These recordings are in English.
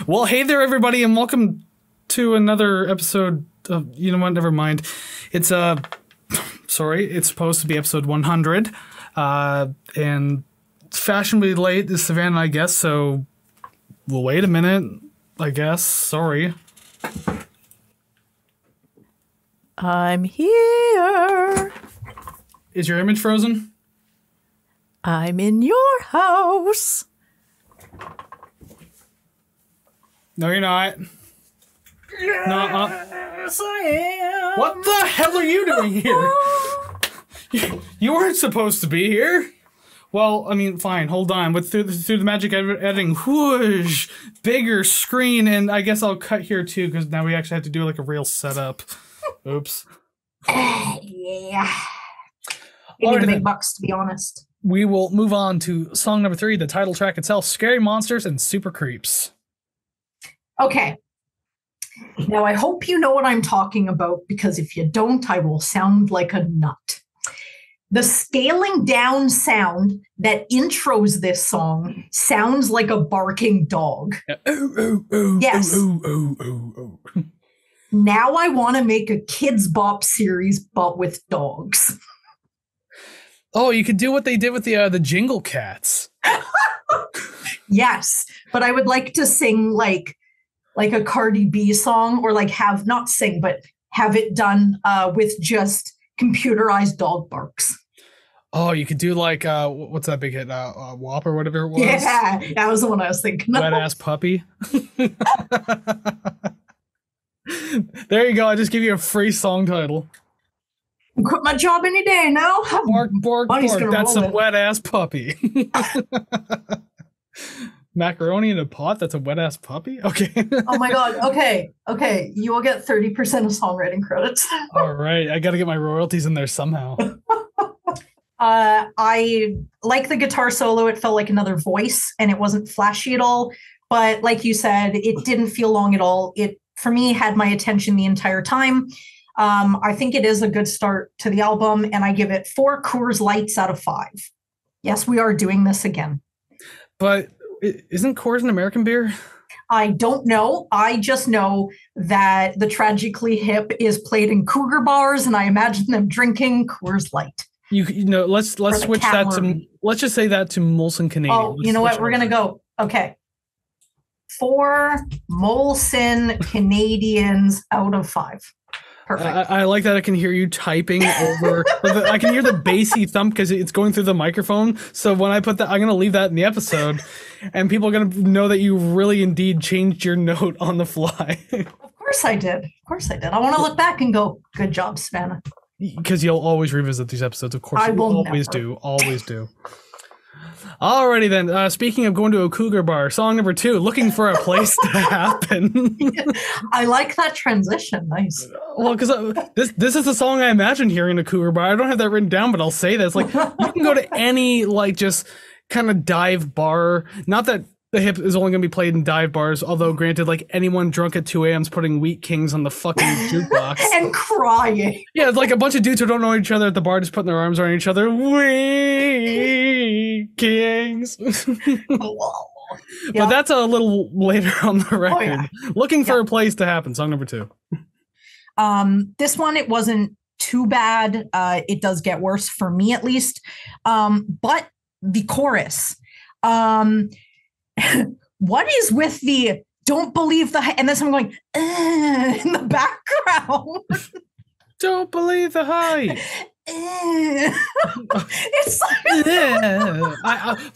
Well, hey there, everybody, and welcome to another episode of, you know what, never mind. It's, sorry, it's supposed to be episode 100, and it's fashionably late this Savannah, I guess, so we'll wait a minute, I guess, sorry. I'm here. Is your image frozen? I'm in your house. No, you're not. Yes, I am. What the hell are you doing here? You weren't supposed to be here. Well, I mean, fine, hold on. But through the magic editing, whoosh, bigger screen, and I guess I'll cut here too, because now we actually have to do like a real setup. Oops. Yeah. Give me the big bucks, to be honest. We will move on to song number 3, the title track itself, Scary Monsters and Super Creeps. Okay. Now, I hope you know what I'm talking about, because if you don't, I will sound like a nut. The scaling down sound that intros this song sounds like a barking dog. Yes. Now I want to make a Kids Bop series, but with dogs. Oh, you could do what they did with the Jingle Cats. Yes, but I would like to sing like a Cardi B song, or like not sing, but have it done with just computerized dog barks. Oh, you could do like, what's that big hit? WAP or whatever it was? Yeah, that was the one I was thinking of. Wet Ass Puppy. There you go. I just give you a free song title. Quit my job any day now. Bark, bark, bark. That's some wet ass puppy. Macaroni in a pot? That's a wet ass puppy? Okay. Oh my god. Okay. You will get 30% of songwriting credits. All right. I got to get my royalties in there somehow. I like the guitar solo. It felt like another voice, and it wasn't flashy at all. But like you said, it didn't feel long at all. It, for me, had my attention the entire time. I think it is a good start to the album, and I give it 4 Coors Lights out of 5. Yes, we are doing this again. But isn't Coors an American beer? I don't know. I just know that the Tragically Hip is played in Cougar bars, and I imagine them drinking Coors Light. You know, let's switch that to, let's just say that to Molson Canadian. Oh, you know what? We're gonna go. Okay. 4 Molson Canadians out of 5. Perfect. I like that I can hear you typing over. I can hear the bassy thump because it's going through the microphone. So when I put that, I'm going to leave that in the episode, and people are going to know that you really indeed changed your note on the fly. Of course I did. I want to look back and go, good job, Savannah. Because you'll always revisit these episodes. Of course, I will always do. Always do. Alrighty then. Speaking of going to a cougar bar, song number 2, Looking for a Place to Happen. I like that transition. Nice. Well, because this is the song I imagine hearing in a cougar bar. I don't have that written down, but I'll say this. Like, you can go to any, like, just kind of dive bar. Not that the hip is only going to be played in dive bars, although granted, like, anyone drunk at 2 a.m. is putting Wheat Kings on the fucking jukebox. And crying. Yeah, it's like a bunch of dudes who don't know each other at the bar just putting their arms around each other. Wheat Kings. But that's a little later on the record. Oh, yeah. Looking for a Place to Happen, song number 2. This one, it wasn't too bad. It does get worse for me, at least. But the chorus, what is with the don't believe the and then someone going in the background? Don't believe the hype. It's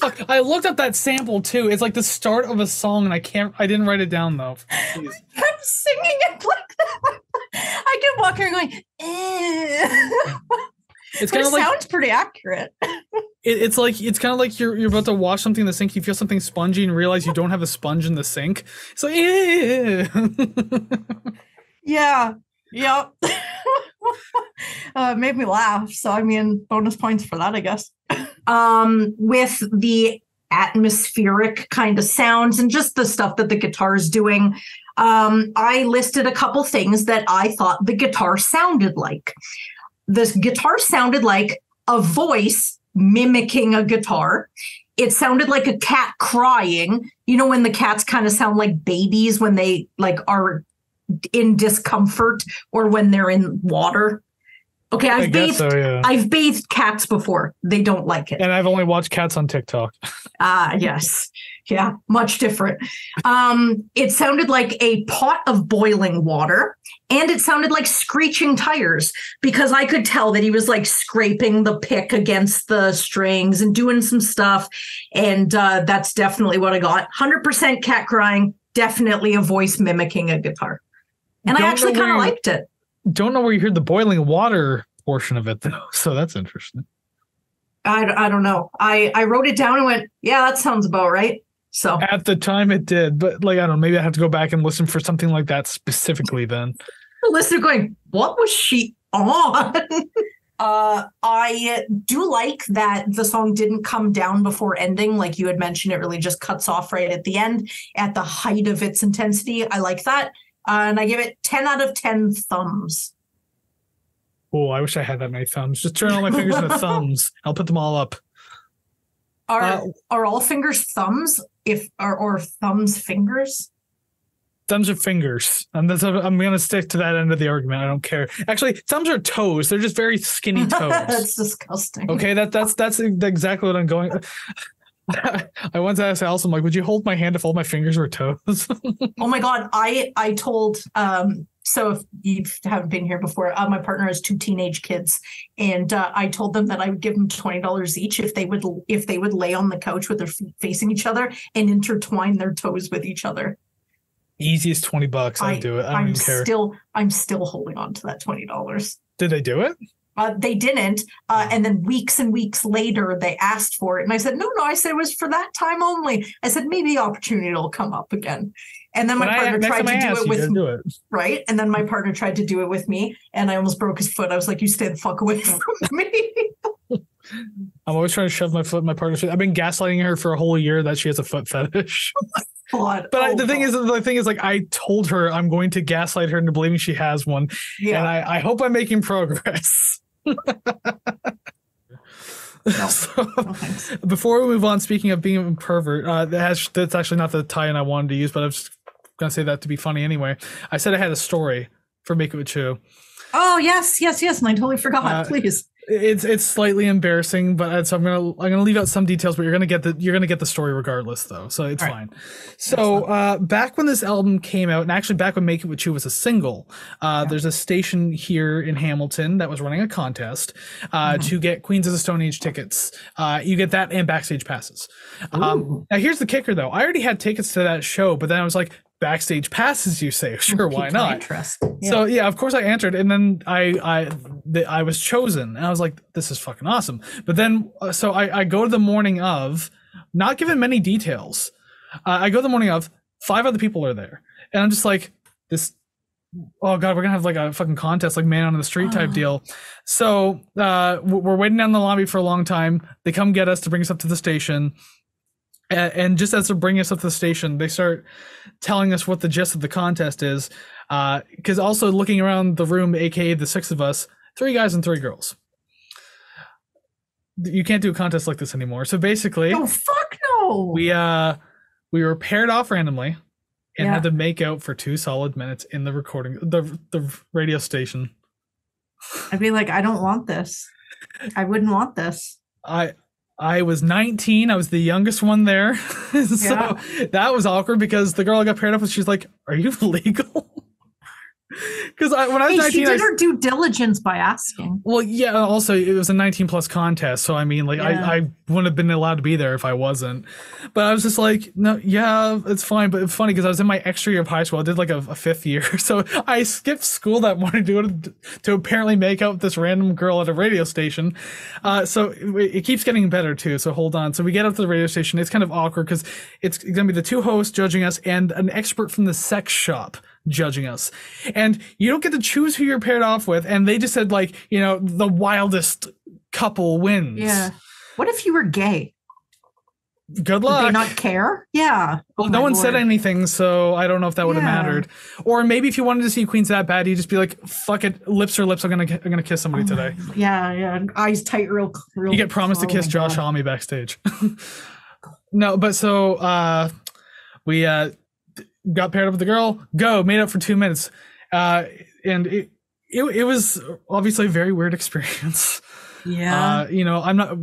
like I looked up that sample too. It's like the start of a song, and I didn't write it down though. Please. I'm singing it like that. I kept walking going. It's kind of like, sounds pretty accurate. It's kind of like you're about to wash something in the sink. You feel something spongy and realize you don't have a sponge in the sink. It's like, yeah, yep. It made me laugh. So I mean, bonus points for that, I guess. With the atmospheric kind of sounds and just the stuff that the guitar is doing, I listed a couple things that I thought the guitar sounded like. This guitar sounded like a voice mimicking a guitar. It sounded like a cat crying. You know, when the cats kind of sound like babies when they like are in discomfort or when they're in water. Okay, I've bathed cats before. They don't like it. And I've only watched cats on TikTok. Yes. Yeah, much different. It sounded like a pot of boiling water, and it sounded like screeching tires, because I could tell that he was like scraping the pick against the strings and doing some stuff. And that's definitely what I got. 100% cat crying, definitely a voice mimicking a guitar. And I actually kind of liked it. Don't know where you heard the boiling water portion of it, though. So that's interesting. I don't know. I wrote it down and went, yeah, that sounds about right. So at the time it did, but like, I don't know, maybe I have to go back and listen for something like that specifically then. The listener going, what was she on? I do like that the song didn't come down before ending. Like you had mentioned, it really just cuts off right at the end at the height of its intensity. I like that. And I give it 10 out of 10 thumbs. Oh, I wish I had that many thumbs. Just turn all my fingers into thumbs. I'll put them all up. Are all fingers thumbs? Or thumbs fingers? Thumbs are fingers. And I'm going to stick to that end of the argument. I don't care. Actually, thumbs are toes. They're just very skinny toes. That's disgusting. Okay, that's exactly what I'm going. I once asked Alice, I'm like, would you hold my hand if all my fingers were toes? Oh my God. I told, so if you haven't been here before, my partner has 2 teenage kids, and I told them that I would give them $20 each if they would lay on the couch with their feet facing each other and intertwine their toes with each other. Easiest $20. I'd do it. I don't even care. I'm still holding on to that $20. Did they do it? They didn't. And then weeks and weeks later, they asked for it. And I said, no, I said it was for that time only. I said, maybe the opportunity will come up again. And then my partner tried to do it with me. Right. And then my partner tried to do it with me. And I almost broke his foot. I was like, you stay the fuck away from me. I'm always trying to shove my foot in my partner's foot. I've been gaslighting her for a whole year that she has a foot fetish. God. But the thing is, like, I told her I'm going to gaslight her into believing she has one. Yeah. And I hope I'm making progress. Before we move on, speaking of being a pervert, that's actually not the tie-in I wanted to use, but I was gonna say that to be funny anyway. I said I had a story for Make It With Chew. Oh yes, and I totally forgot. Please. It's slightly embarrassing, but so I'm gonna leave out some details, but you're gonna get the story regardless, though, so it's fine. So back when this album came out, and actually back when Make It With You was a single, there's a station here in Hamilton that was running a contest to get Queens of the Stone Age tickets. You get that and backstage passes. Now here's the kicker, though. I already had tickets to that show, but then I was like, backstage passes, you say? Sure, why not? Yeah. So yeah, of course I answered, and then I was chosen, and I was like, this is fucking awesome. But then so I go to the morning of, not given many details. I go the morning of, 5 other people are there, and I'm just like, this. Oh God, we're gonna have like a fucking contest, like man on the street type deal. So we're waiting down the lobby for a long time. They come get us to bring us up to the station. And just as they're bringing us up to the station, they start telling us what the gist of the contest is. Because also looking around the room, aka the 6 of us, 3 guys and 3 girls. You can't do a contest like this anymore. So basically, oh fuck no. We were paired off randomly and had to make out for 2 solid minutes in the recording, the radio station. I'd be like, I don't want this. I wouldn't want this. I was 19. I was the youngest one there. So that was awkward because the girl I got paired up with, she's like, are you legal? Because when I was 19, she did her due diligence by asking. Well, yeah. Also, it was a 19+ contest, so I mean, like, I wouldn't have been allowed to be there if I wasn't. But I was just like, no, yeah, it's fine. But it's funny because I was in my extra year of high school. I did like a 5th year, so I skipped school that morning to apparently make out with this random girl at a radio station. So it keeps getting better too. So hold on. So we get up to the radio station. It's kind of awkward because it's gonna be the 2 hosts judging us and an expert from the sex shop judging us, and you don't get to choose who you're paired off with, and they just said, like, you know, the wildest couple wins. Yeah. What if you were gay? good Did luck. they not care? Yeah. Well, no one said anything, so I don't know if that would have mattered. Or maybe if you wanted to see queens that bad, you just be like, "Fuck it, lips are lips. I'm gonna kiss somebody today." Yeah. Eyes tight, real. You get promised to kiss Josh Homme backstage. No, but so we got paired up with the girl. Made up for 2 minutes, and it was obviously a very weird experience. Yeah.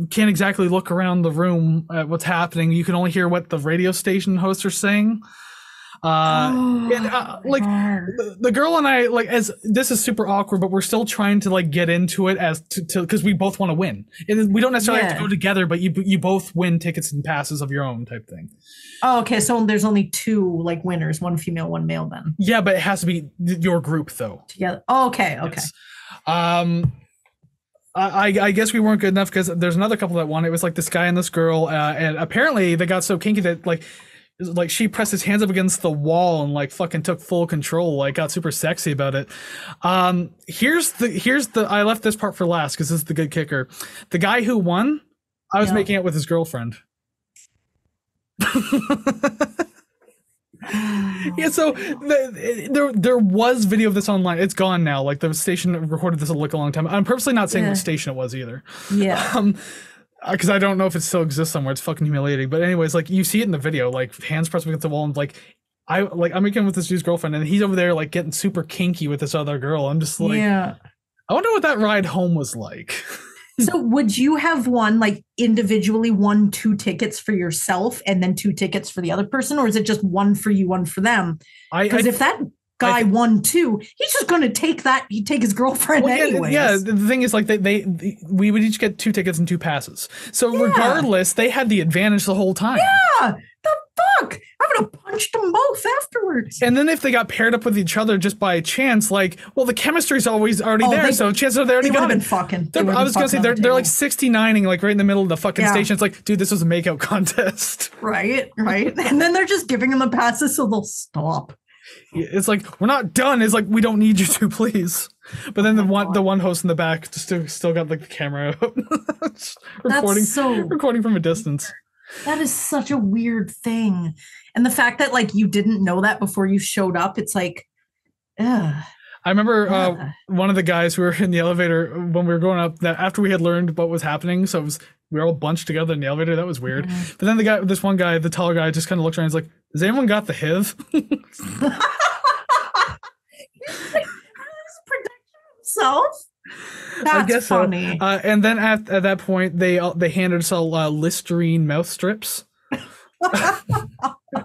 Can't exactly look around the room at what's happening. You can only hear what the radio station hosts are saying. The girl and I, like, as this is super awkward, but we're still trying to like get into it as to because we both want to win. We don't necessarily have to go together, but you both win tickets and passes of your own type thing. Oh, okay. So there's only 2 like winners, one female, one male then. Yeah, but it has to be your group though. Together. Oh, okay. Yes. I guess we weren't good enough because there's another couple that won. It was like this guy and this girl, and apparently they got so kinky that like she pressed his hands up against the wall and like fucking took full control, like got super sexy about it. Here's the I left this part for last because this is the good kicker. The guy who won, I was making out with his girlfriend. Yeah, so there was video of this online. It's gone now. Like the station recorded this a long time. I'm purposely not saying which station it was either. Yeah. Because I don't know if it still exists somewhere. It's fucking humiliating. But anyways, like you see it in the video, like hands pressed against the wall, and like I'm making with this dude's girlfriend, and he's over there like getting super kinky with this other girl. I'm just like, I wonder what that ride home was like. So would you have like individually won 2 tickets for yourself and then 2 tickets for the other person, or is it just one for you, one for them? Because if that guy won 2, he's just going to take his girlfriend anyway. Yeah, the thing is, like, we would each get 2 tickets and 2 passes. So regardless, they had the advantage the whole time. Yeah, the fuck? I would have punched them both afterwards. And then if they got paired up with each other just by chance, like, well, the chemistry's always already there, so chances are they're already going to be fucking. I was going to say, they're like 69ing, like, right in the middle of the fucking station. It's like, dude, this was a makeout contest. Right. And then they're just giving them the passes so they'll stop. It's like, we're not done. It's like, we don't need you to, please. But then the one host in the back just still got like the camera out. recording from a distance. That is such a weird thing. And the fact that like you didn't know that before you showed up, it's like, ugh. I remember one of the guys who were in the elevator when we were going up, that after we had learned what was happening, so we were all bunched together in the elevator. That was weird. But then this one guy, the taller guy, just kind of looked around and was like, has anyone got the HIV? Himself? That's I guess funny. So. And then at that point, they handed us all Listerine mouth strips.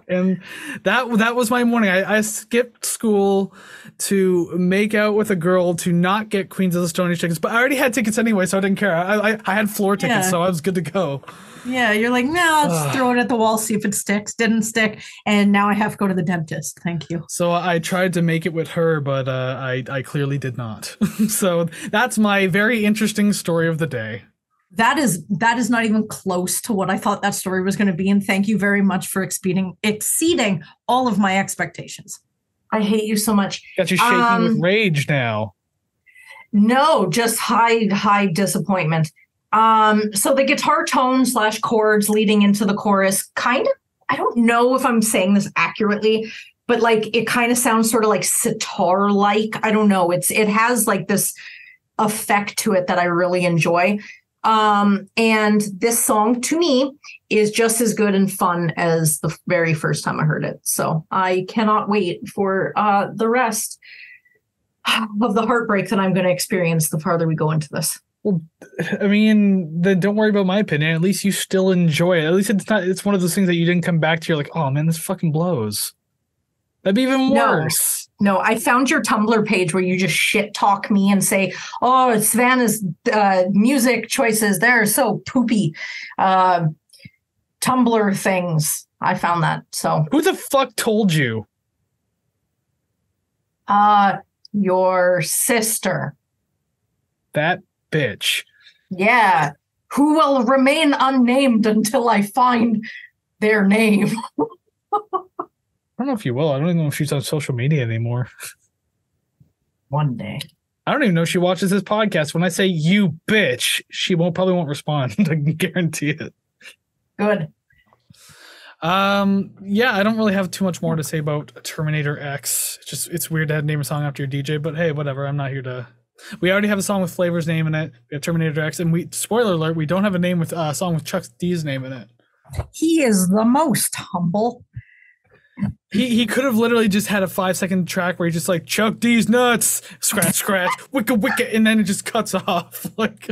And that was my morning. I skipped school to make out with a girl to not get Queens of the Stone Age tickets, but I already had tickets anyway, so I didn't care. I had floor tickets, so I was good to go. Yeah, you're like, no, I'll just throw it at the wall, see if it sticks. Didn't stick, and now I have to go to the dentist. Thank you. So I tried to make it with her, but I clearly did not. So that's my very interesting story of the day. That is not even close to what I thought that story was going to be, and thank you very much for exceeding all of my expectations. I hate you so much. Got you shaking with rage now. No, just high disappointment. So the guitar tone / chords leading into the chorus kind of, I don't know if I'm saying this accurately, but like it kind of sounds sort of like sitar-like. I don't know. It has like this effect to it that I really enjoy. And this song to me is just as good and fun as the very first time I heard it. So I cannot wait for the rest of the heartbreak that I'm going to experience the farther we go into this. Well, I mean, then don't worry about my opinion. At least you still enjoy it. At least it's one of those things that you didn't come back to. You're like, oh man, this fucking blows. That'd be even worse. No, I found your Tumblr page where you just shit talk me and say, oh, Savannah's music choices, they're so poopy. Tumblr things. I found that. So who the fuck told you? Your sister. That bitch. Yeah. Who will remain unnamed until I find their name. I don't know if you will. I don't even know if she's on social media anymore. One day. I don't even know if she watches this podcast. When I say you bitch, she probably won't respond. I can guarantee it. Good. Yeah, I don't really have too much more to say about Terminator X. It's weird to name a song after your DJ, but hey, whatever. I'm not here to. We already have a song with Flavor's name in it. We have Terminator X, and spoiler alert, we don't have a name with a song with Chuck D's name in it. He is the most humble. He could have literally just had a 5-second track where he just like Chuck D's nuts, scratch, scratch, wicka, wicka, and then it just cuts off. Like,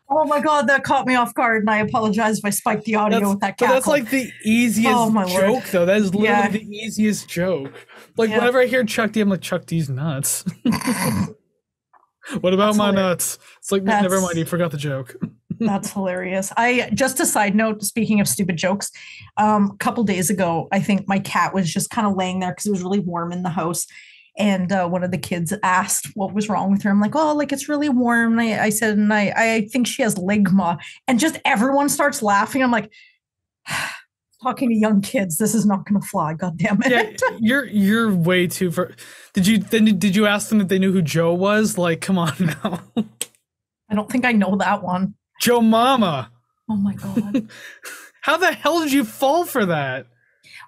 oh my god, that caught me off guard, and I apologize if I spiked the audio with that cackle. That's like the easiest joke, though. That is literally the easiest joke. Like whenever I hear Chuck D, I'm like Chuck D's nuts. What about my nuts? It's like never mind, you forgot the joke. That's hilarious. Just a side note, speaking of stupid jokes, a couple days ago, I think my cat was just kind of laying there because it was really warm in the house. And one of the kids asked what was wrong with her. I'm like, oh, like it's really warm. And I said, and I think she has ligma. And just everyone starts laughing. I'm like, talking to young kids, this is not going to fly. God damn it. Yeah, you're way too did you ask them if they knew who Joe was? Like, come on now. I don't think I know that one. Joe Mama. Oh my God. How the hell did you fall for that?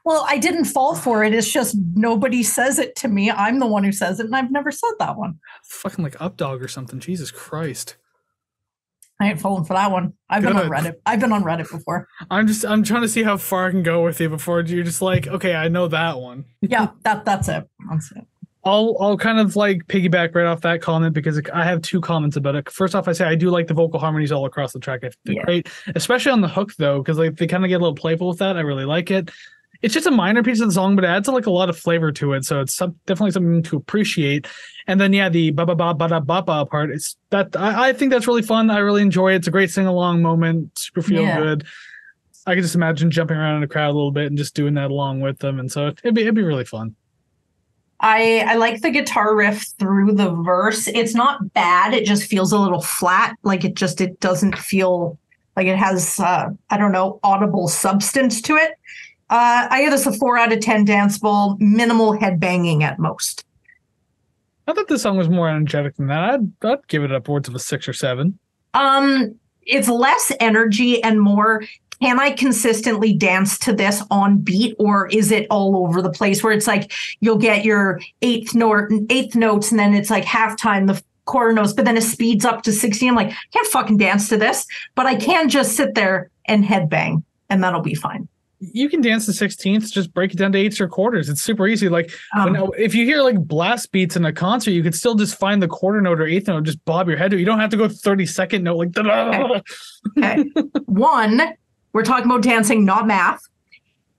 Well, I didn't fall for it. It's just nobody says it to me. I'm the one who says it, and I've never said that one. Fucking like Updog or something. Jesus Christ. I ain't falling for that one. I've been on Reddit. I've been on Reddit before. I'm trying to see how far I can go with you before you're just like, okay, I know that one. Yeah, that's it. That's it. I'll kind of like piggyback right off that comment because I have two comments about it. First off, I say I do like the vocal harmonies all across the track. I think they're great, especially on the hook though, because like they kind of get a little playful with that. I really like it. It's just a minor piece of the song, but it adds like a lot of flavor to it. So it's definitely something to appreciate. And then the ba ba ba ba da ba ba part. It's that I think that's really fun. I really enjoy it. It's a great sing along moment. Super feel good. I can just imagine jumping around in a crowd a little bit and just doing that along with them. And so it'd be really fun. I like the guitar riff through the verse. It's not bad. It just feels a little flat. Like it doesn't feel like it has, audible substance to it. I give this a 4 out of 10 danceable, minimal headbanging at most. I thought this song was more energetic than that. I'd give it upwards of a 6 or 7. It's less energy and more, can I consistently dance to this on beat, or is it all over the place where it's like you'll get your eighth notes and then it's like halftime, the quarter notes, but then it speeds up to 60. I'm like, I can't fucking dance to this, but I can just sit there and headbang and that'll be fine. You can dance to 16ths, just break it down to 8ths or quarters. It's super easy. Like if you hear like blast beats in a concert, you could still just find the quarter note or 8th note, just bob your head to it. You don't have to go 30-second note like da-da. Okay. 1, we're talking about dancing, not math.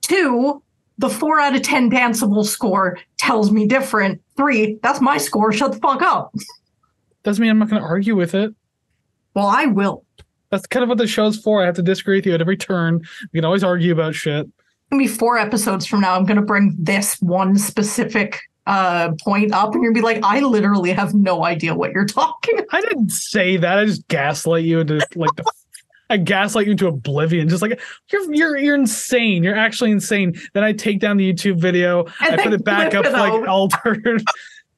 2, the 4 out of 10 danceable score tells me different. 3, that's my score. Shut the fuck up. Doesn't mean I'm not going to argue with it. Well, I will. That's kind of what the show's for. I have to disagree with you at every turn. We can always argue about shit. Maybe 4 episodes from now, I'm going to bring this one specific point up, and you're going to be like, I literally have no idea what you're talking about. I didn't say that. I just gaslight you into like I gaslight you into oblivion. Just like you're insane. You're actually insane. Then I take down the YouTube video. I put it back up like altered.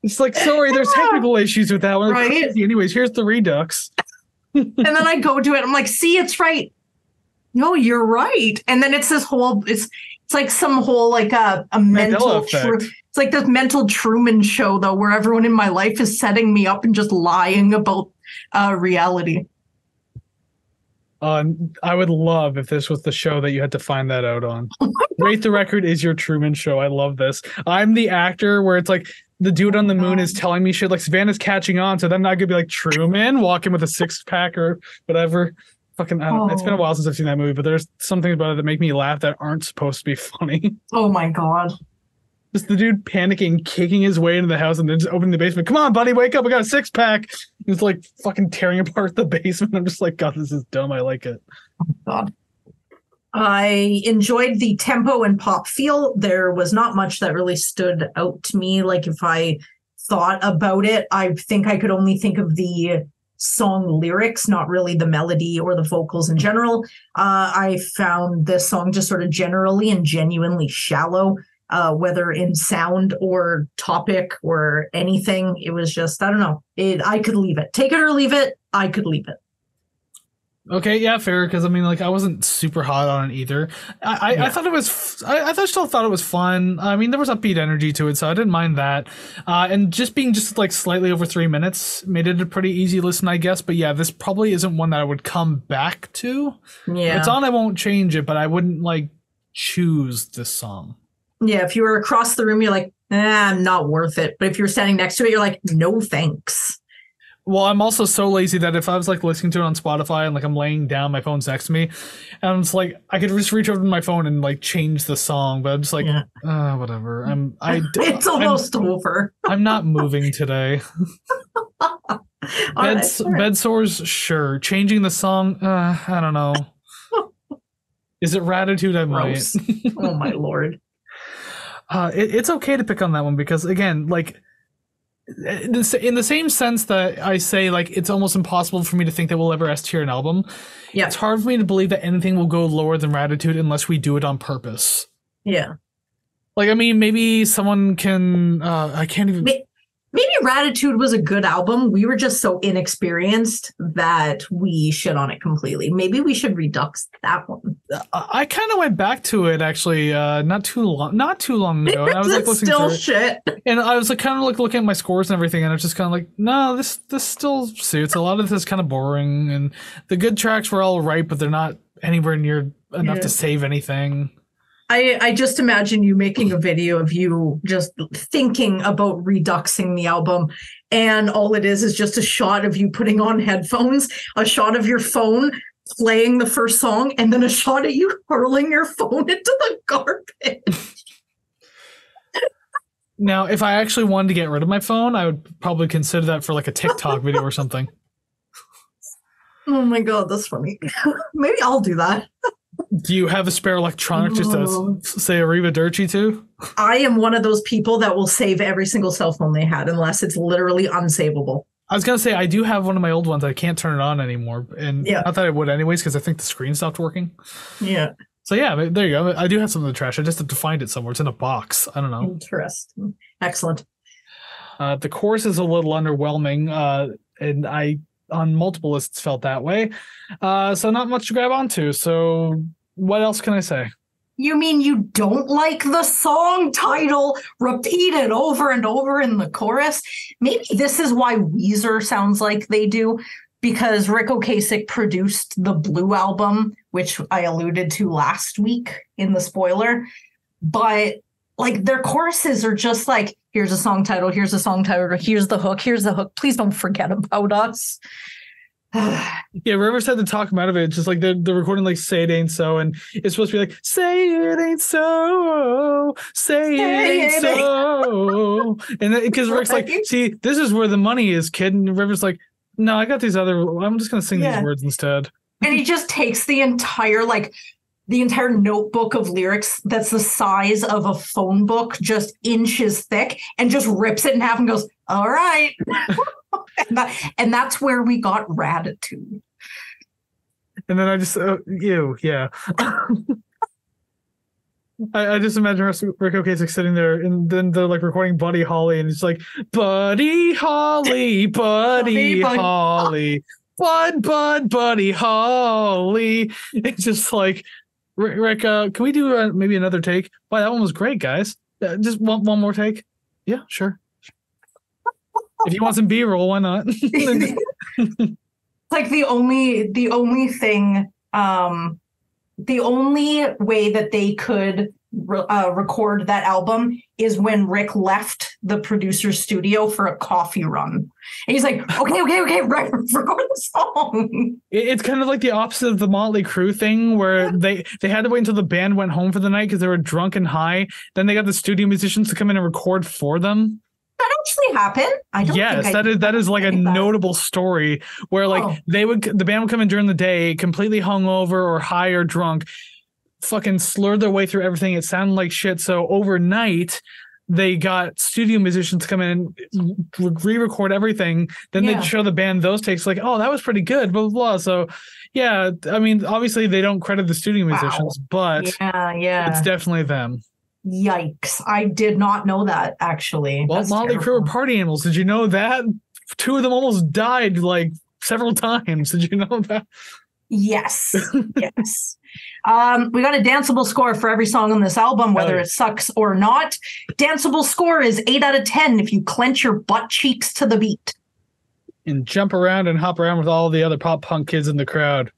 It's like, sorry, there's technical issues with that one. Right? Crazy. Anyways, here's the redux. And then I go to it. I'm like, see, it's right. No, you're right. And then it's this whole, it's like some whole, like a mental, it's like this mental Truman show though, where everyone in my life is setting me up and just lying about reality. I would love if this was the show that you had to find that out on. Rate the Record is your Truman Show. I love this. I'm the actor where it's like the dude on the moon is telling me shit, like Savannah's catching on, so then I could be like Truman walking with a 6-pack or whatever. Fucking, I don't know. It's been a while since I've seen that movie, but there's some things about it that make me laugh that aren't supposed to be funny. Oh my God. Just the dude panicking, kicking his way into the house and then just opening the basement. Come on, buddy, wake up. I got a 6-pack. He's like fucking tearing apart the basement. I'm just like, God, this is dumb. I like it. Oh God. I enjoyed the tempo and pop feel. There was not much that really stood out to me. Like if I thought about it, I think I could only think of the song lyrics, not really the melody or the vocals in general. I found this song just sort of generally and genuinely shallow, whether in sound or topic or anything. It was just, I don't know. I could leave it. Take it or leave it. I could leave it. Okay, yeah, fair. Because I mean, like, I wasn't super hot on it either. I thought it was. Still thought it was fun. I mean, there was upbeat energy to it, so I didn't mind that. And just being just like slightly over 3 minutes made it a pretty easy listen, I guess. But yeah, this probably isn't one that I would come back to. Yeah, If it's on, I won't change it, but I wouldn't like choose this song. Yeah, if you were across the room, you're like, not worth it. But if you're standing next to it, you're like, no thanks. Well, I'm also so lazy that if I was like listening to it on Spotify and like I'm laying down, my phone's next to me, and it's like I could just reach over to my phone and like change the song, but I'm just like, whatever. It's almost over. I'm not moving today. Bed sores, sure. Changing the song, I don't know. Is it Ratitude? I might. Oh my lord. It's okay to pick on that one because again, like. In the same sense that I say, like, it's almost impossible for me to think that we'll ever S-tier an album. Yeah. It's hard for me to believe that anything will go lower than Ratitude unless we do it on purpose. Yeah. Like, I mean, maybe someone can... I can't even... Maybe Ratitude was a good album. We were just so inexperienced that we shit on it completely. Maybe we should redux that one. I kind of went back to it actually not too long ago. And I was like listening still to it, shit. and I was like kind of like looking at my scores and everything, and I was just kind of like, no, this still suits. A lot of this is kind of boring, and the good tracks were all right, but they're not anywhere near enough to save anything. I just imagine you making a video of you just thinking about reduxing the album, and all it is just a shot of you putting on headphones, a shot of your phone playing the first song, and then a shot of you hurling your phone into the garbage. Now, if I actually wanted to get rid of my phone, I would probably consider that for like a TikTok video or something. Oh my god, that's funny. Maybe I'll do that. Do you have a spare electronic just to say Arrivederci to? I am one of those people that will save every single cell phone they had unless it's literally unsavable. I was going to say, I do have one of my old ones. I can't turn it on anymore. And not that I would anyways, because I think the screen stopped working. Yeah. So yeah, there you go. I do have some of the trash. I just have to find it somewhere. It's in a box. I don't know. Interesting. Excellent. The chorus is a little underwhelming. And I, on multiple lists, felt that way. So not much to grab onto. So what else can I say? You mean you don't like the song title repeated over and over in the chorus? Maybe this is why Weezer sounds like they do, because Rick Ocasek produced the Blue album, which I alluded to last week in the spoiler. But like their choruses are just like, here's a song title, here's a song title, here's the hook, please don't forget about us. Yeah, Rivers had to talk him out of it. It's just like they're recording like "Say It Ain't So," and it's supposed to be like "Say it ain't so, say it ain't so," and because Rick's like, "See, this is where the money is, kid," and Rivers like, "No, I got these other. I'm just gonna sing these words instead." And he just takes the entire notebook of lyrics that's the size of a phone book, just inches thick, and just rips it in half and goes, "All right." And that's where we got Ratitude. And then I just, yeah. I just imagine Rick Ocasek sitting there, and then they're like recording Buddy Holly, and it's like, Buddy Holly, Buddy Holly, Buddy Holly. It's just like, Rick, can we do maybe another take? Wow, that one was great, guys. Just one more take? Yeah, sure. If you want some B-roll, why not? Like the only thing, the only way that they could record that album is when Rick left the producer's studio for a coffee run. And he's like, okay, right, record the song. It's kind of like the opposite of the Motley Crue thing, where they had to wait until the band went home for the night because they were drunk and high. Then they got the studio musicians to come in and record for them. That actually happened? I don't think that is like a notable story where like the band would come in during the day completely hungover or high or drunk, fucking slurred their way through everything. It sounded like shit. So overnight they got studio musicians to come in and re-record everything. Then they'd show the band those takes like, oh, that was pretty good, blah, blah, blah. So yeah, I mean, obviously they don't credit the studio musicians, but it's definitely them. Yikes. I did not know that, actually. Well, Motley Crue are party animals. Did you know that? 2 of them almost died like several times. Did you know that? Yes. Yes. We got a danceable score for every song on this album, whether it sucks or not. Danceable score is 8 out of 10 if you clench your butt cheeks to the beat. And jump around and hop around with all the other pop punk kids in the crowd.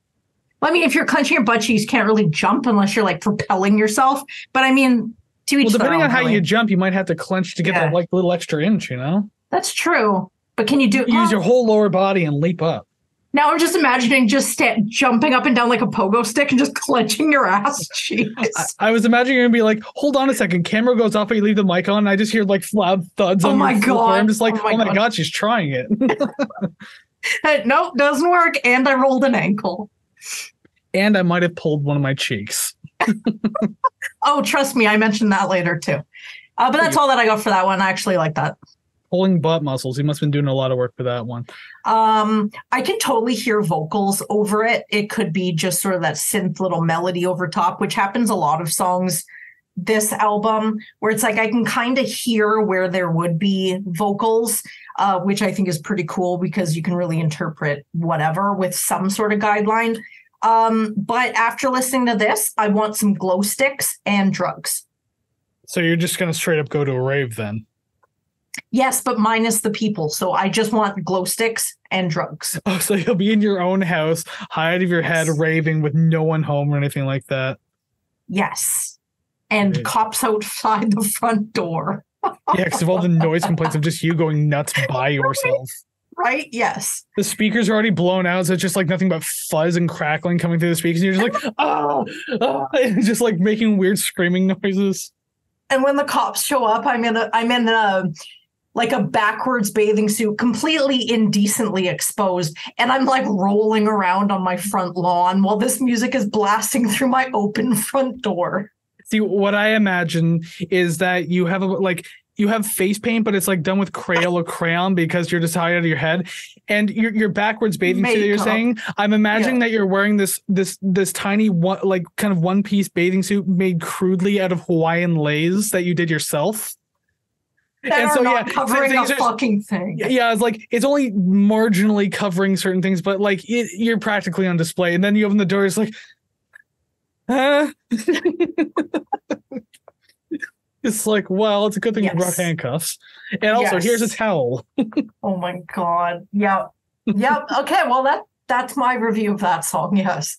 Well, I mean, if you're clenching your butt cheeks, you can't really jump unless you're like propelling yourself. But I mean, to each depending on how really. you jump, you might have to clench to get that like little extra inch, you know? That's true. But can you use your whole lower body and leap up? Now I'm just imagining jumping up and down like a pogo stick and just clenching your ass cheeks. I was imagining you're gonna be like, hold on a second, camera goes off, but you leave the mic on, and I just hear like loud thuds. Oh my god! I'm just like, oh my god, she's trying it. Nope, doesn't work. And I rolled an ankle. And I might have pulled one of my cheeks. Oh, trust me, I mentioned that later too. But that's all that I got for that one. I actually like that. Pulling butt muscles. You must have been doing a lot of work for that one. I can totally hear vocals over it. It could be just sort of that synth little melody over top, which happens a lot of songs this album, where it's like I can kind of hear where there would be vocals, which I think is pretty cool because you can really interpret whatever with some sort of guideline. But after listening to this, I want some glow sticks and drugs. So you're just going to straight up go to a rave then? Yes, but minus the people. So I just want glow sticks and drugs. Oh, so you'll be in your own house, high out of your head, raving with no one home or anything like that. Yes. And cops outside the front door. Yeah, because of all the noise complaints of just you going nuts by yourself. Right? Yes. The speakers are already blown out, so it's just like nothing but fuzz and crackling coming through the speakers. And you're just like, and just like making weird screaming noises. And when the cops show up, I'm in like a backwards bathing suit, completely indecently exposed. And I'm like rolling around on my front lawn while this music is blasting through my open front door. See, what I imagine is that you have you have face paint, but it's like done with Crayola crayon because you're just high out of your head. And your backwards bathing suit that you're saying, I'm imagining that you're wearing this tiny one, kind of one piece bathing suit made crudely out of Hawaiian lace that you did yourself. That are not covering a fucking thing. Yeah, it's like it's only marginally covering certain things, but like you're practically on display. And then you open the door, it's like, it's like, well, it's a good thing you brought handcuffs. And also, here's a towel. Oh my god. Yep. Okay, well that's my review of that song. Yes.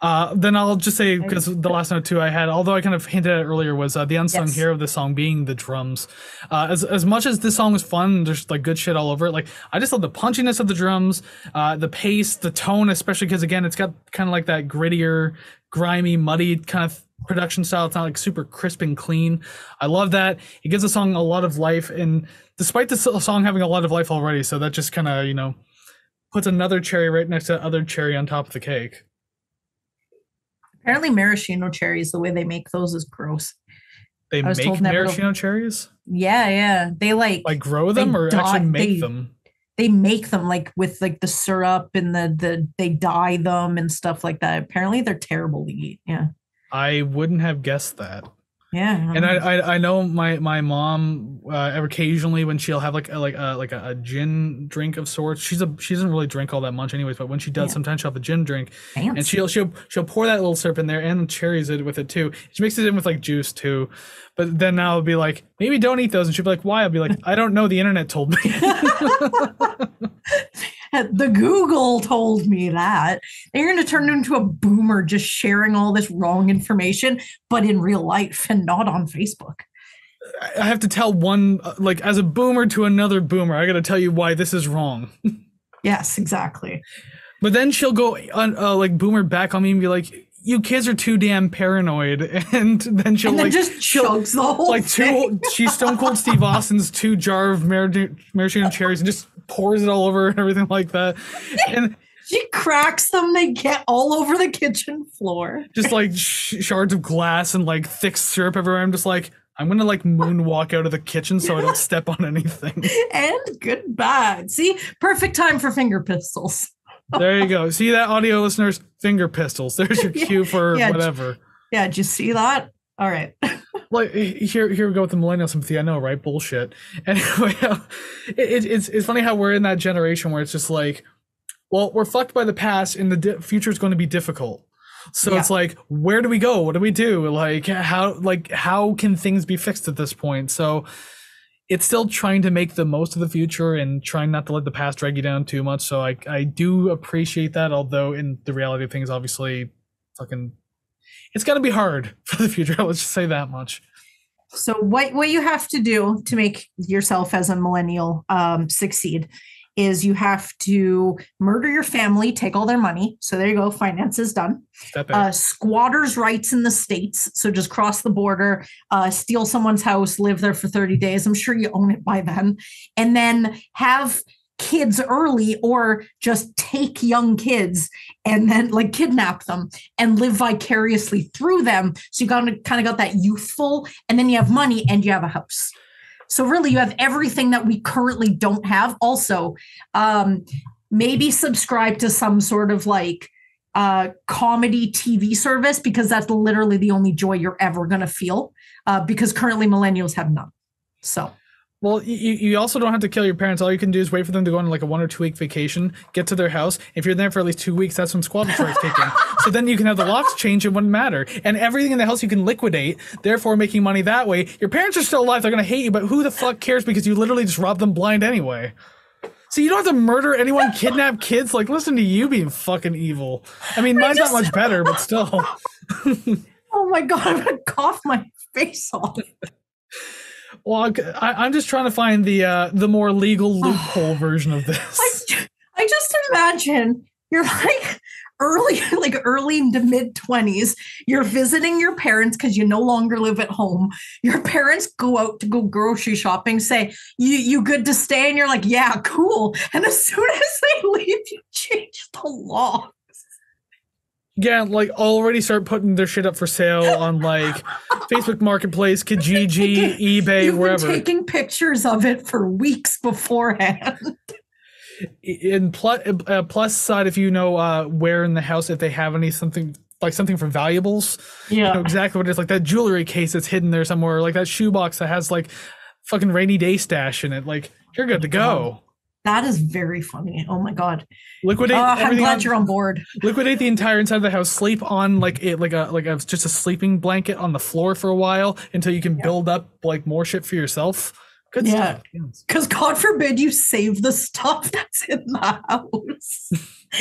Then I'll just say, because the last note too I had, although I kind of hinted at it earlier, was the unsung hero of the song being the drums. As much as this song was fun, there's like good shit all over it. Like I just love the punchiness of the drums, the pace, the tone, especially because again, it's got kind of like that grittier, grimy, muddy kind of production style. It's not like super crisp and clean. I love that. It gives the song a lot of life, and despite the song having a lot of life already, so that just kind of puts another cherry right next to other cherry on top of the cake. Apparently maraschino cherries, the way they make those is gross. They make maraschino cherries? Yeah. They like grow them or actually make them? They make them like with like the syrup and they dye them and stuff like that. Apparently they're terrible to eat. Yeah. I wouldn't have guessed that. Yeah. And I know my mom occasionally when she'll have like a gin drink of sorts. She doesn't really drink all that much anyways, but when she does, sometimes she'll have a gin drink. Fancy. And she'll pour that little syrup in there and cherries with it too. She mixes it in with like juice too. But then I'll be like, maybe don't eat those, and she'll be like, why? I'll be like, I don't know, the internet told me. The Google told me that. They're going to turn into a boomer just sharing all this wrong information, but in real life and not on Facebook. I have to tell one, as a boomer to another boomer, I got to tell you why this is wrong. Yes, exactly. But then she'll go boomer back on me and be like, you kids are too damn paranoid, and then she'll just chugs the whole thing. She's Stone Cold Steve Austin's 2 jar of maraschino cherries and just pours it all over and everything like that. And she cracks them; they get all over the kitchen floor. Just like shards of glass and like thick syrup everywhere. I'm just like, I'm gonna moonwalk out of the kitchen so I don't step on anything. And goodbye. See, perfect time for finger pistols. There you go. See that, audio listeners? Finger pistols. There's your cue for whatever. Yeah, did you see that? All right. Here we go with the millennial sympathy. I know, right? Bullshit. Anyway, it's funny how we're in that generation where it's just like, well, we're fucked by the past, and the future is going to be difficult. So it's like, where do we go? What do we do? How can things be fixed at this point? So it's still trying to make the most of the future and trying not to let the past drag you down too much. So I do appreciate that, although in the reality of things, obviously, it's going to be hard for the future. Let's just say that much. So what you have to do to make yourself as a millennial succeed is you have to murder your family, take all their money. So there you go. Finances done. Squatters' rights in the States. So just cross the border, steal someone's house, live there for 30 days. I'm sure you own it by then. And then have kids early, or just take young kids and then like kidnap them and live vicariously through them. So you kind of got that youthful, and then you have money and you have a house. So really you have everything that we currently don't have. Also, maybe subscribe to some sort of like comedy TV service, because that's literally the only joy you're ever going to feel, because currently millennials have none. So. Well, you also don't have to kill your parents. All you can do is wait for them to go on like a 1 or 2 week vacation, get to their house. If you're there for at least 2 weeks, that's when squatters' rights kick in. So then you can have the locks changed, it wouldn't matter. And everything in the house you can liquidate, therefore making money that way. Your parents are still alive, they're going to hate you, but who the fuck cares, because you literally just robbed them blind anyway. So you don't have to murder anyone, kidnap kids. Like, listen to you being fucking evil. I mean, mine's not much better, but still. Oh my God, I'm going to cough my face off. Well, I'm just trying to find the more legal loophole version of this. I just imagine you're like early to mid 20s. You're visiting your parents because you no longer live at home. Your parents go out to go grocery shopping, say, you good to stay? And you're like, yeah, cool. And as soon as they leave, you change the law. Yeah, like already start putting their shit up for sale on like Facebook Marketplace, Kijiji, eBay, You've wherever. Been taking pictures of it for weeks beforehand. In plus side, if you know where in the house, if they have something for valuables, you know exactly what it is. Like that jewelry case that's hidden there somewhere, like that shoebox that has like fucking rainy day stash in it. Like you're good to go. That is very funny. Oh my God. Liquidate. I'm glad you're on board. Liquidate the entire inside of the house. Sleep on just a sleeping blanket on the floor for a while until you can build up like more shit for yourself. Good stuff. Because God forbid you save the stuff that's in the house.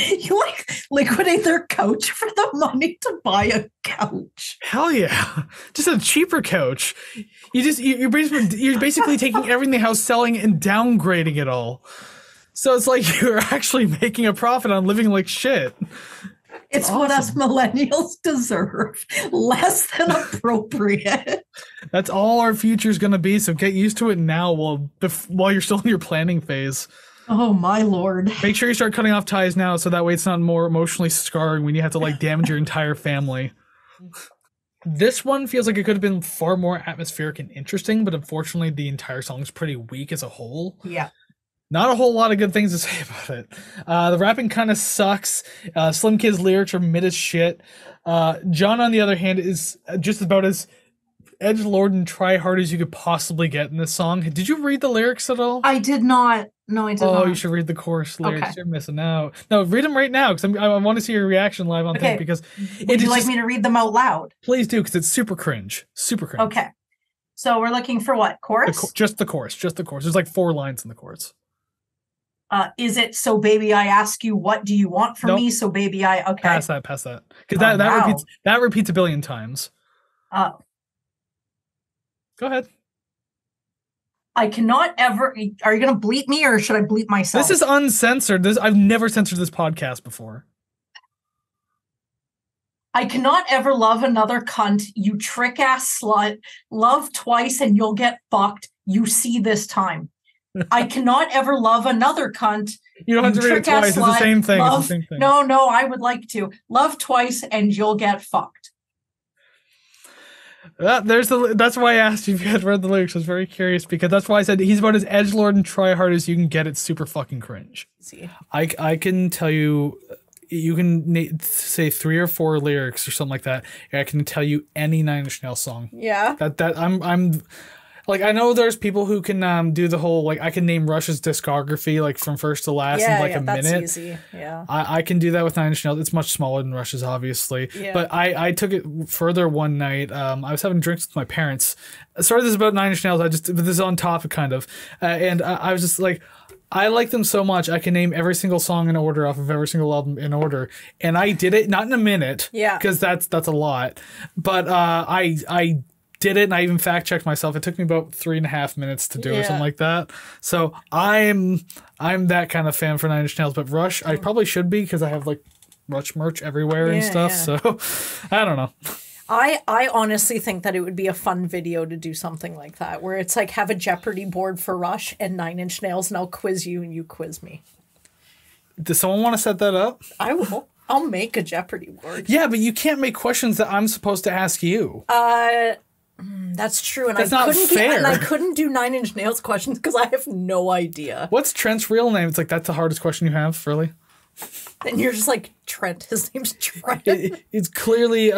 You like liquidate their couch for the money to buy a couch. Hell yeah. Just a cheaper couch. You're basically taking everything in the house, selling and downgrading it all. So it's like you're actually making a profit on living like shit. It's awesome. What us millennials deserve. Less than appropriate. That's all our future's going to be. So get used to it now while you're still in your planning phase. Oh my Lord. Make sure you start cutting off ties now so that way it's not more emotionally scarring when you have to like damage your entire family. This one feels like it could have been far more atmospheric and interesting, but unfortunately the entire song's pretty weak as a whole. Yeah. Not a whole lot of good things to say about it. The rapping kind of sucks. Slim Kid's lyrics are mid as shit. John, on the other hand, is just about as edgelord and try hard as you could possibly get in this song. Did you read the lyrics at all? I did not. No, I did not. Oh, you should read the chorus lyrics. Okay. You're missing out. No, read them right now because I want to see your reaction live on tape. Because would you like me to read them out loud? Please do, because it's super cringe. Super cringe. Okay. So we're looking for what? Chorus? Just the chorus. Just the chorus. There's like 4 lines in the chorus. Is it so baby I ask you what do you want from me? So baby I okay. Pass that. Because that repeats a billion times. Go ahead. I cannot ever. Are you going to bleep me or should I bleep myself? This is uncensored. I've never censored this podcast before. I cannot ever love another cunt, you trick ass slut. Love twice and you'll get fucked. You see this time. I cannot ever love another cunt. You don't have to read it twice. It's the same thing. Love, it's the same thing. No, I would like to. Love twice and you'll get fucked. That's why I asked you if you had read the lyrics. I was very curious because that's why I said he's about as edgelord and try hard as you can get. It's super fucking cringe. I can tell you, you can say 3 or 4 lyrics or something like that. I can tell you any Nine Inch Nails song. Yeah. I'm Like, I know there's people who can do the whole, like, I can name Rush's discography, like, from first to last in, like, a minute. That's easy. Yeah. I can do that with Nine Inch Nails. It's much smaller than Rush's, obviously. Yeah. But I took it further one night. I was having drinks with my parents. Sorry, this is about Nine Inch Nails. But this is on topic, kind of. And I was just like, I like them so much, I can name every single song in order off of every single album in order. And I did it, not in a minute. Yeah. Because that's a lot. But I did it, and I even fact checked myself. It took me about 3.5 minutes to do or something like that. So I'm that kind of fan for Nine Inch Nails. But Rush, I probably should be because I have like Rush merch everywhere and stuff. So I don't know. I honestly think that it would be a fun video to do something like that, where it's like have a Jeopardy board for Rush and Nine Inch Nails, and I'll quiz you and you quiz me. Does someone want to set that up? I will. I'll make a Jeopardy board. Yeah, but you can't make questions that I'm supposed to ask you. That's true, and That's not fair. I couldn't do Nine Inch Nails questions because I have no idea. What's Trent's real name? It's like, that's the hardest question you have, really? And you're just like, Trent. His name's Trent. It's clearly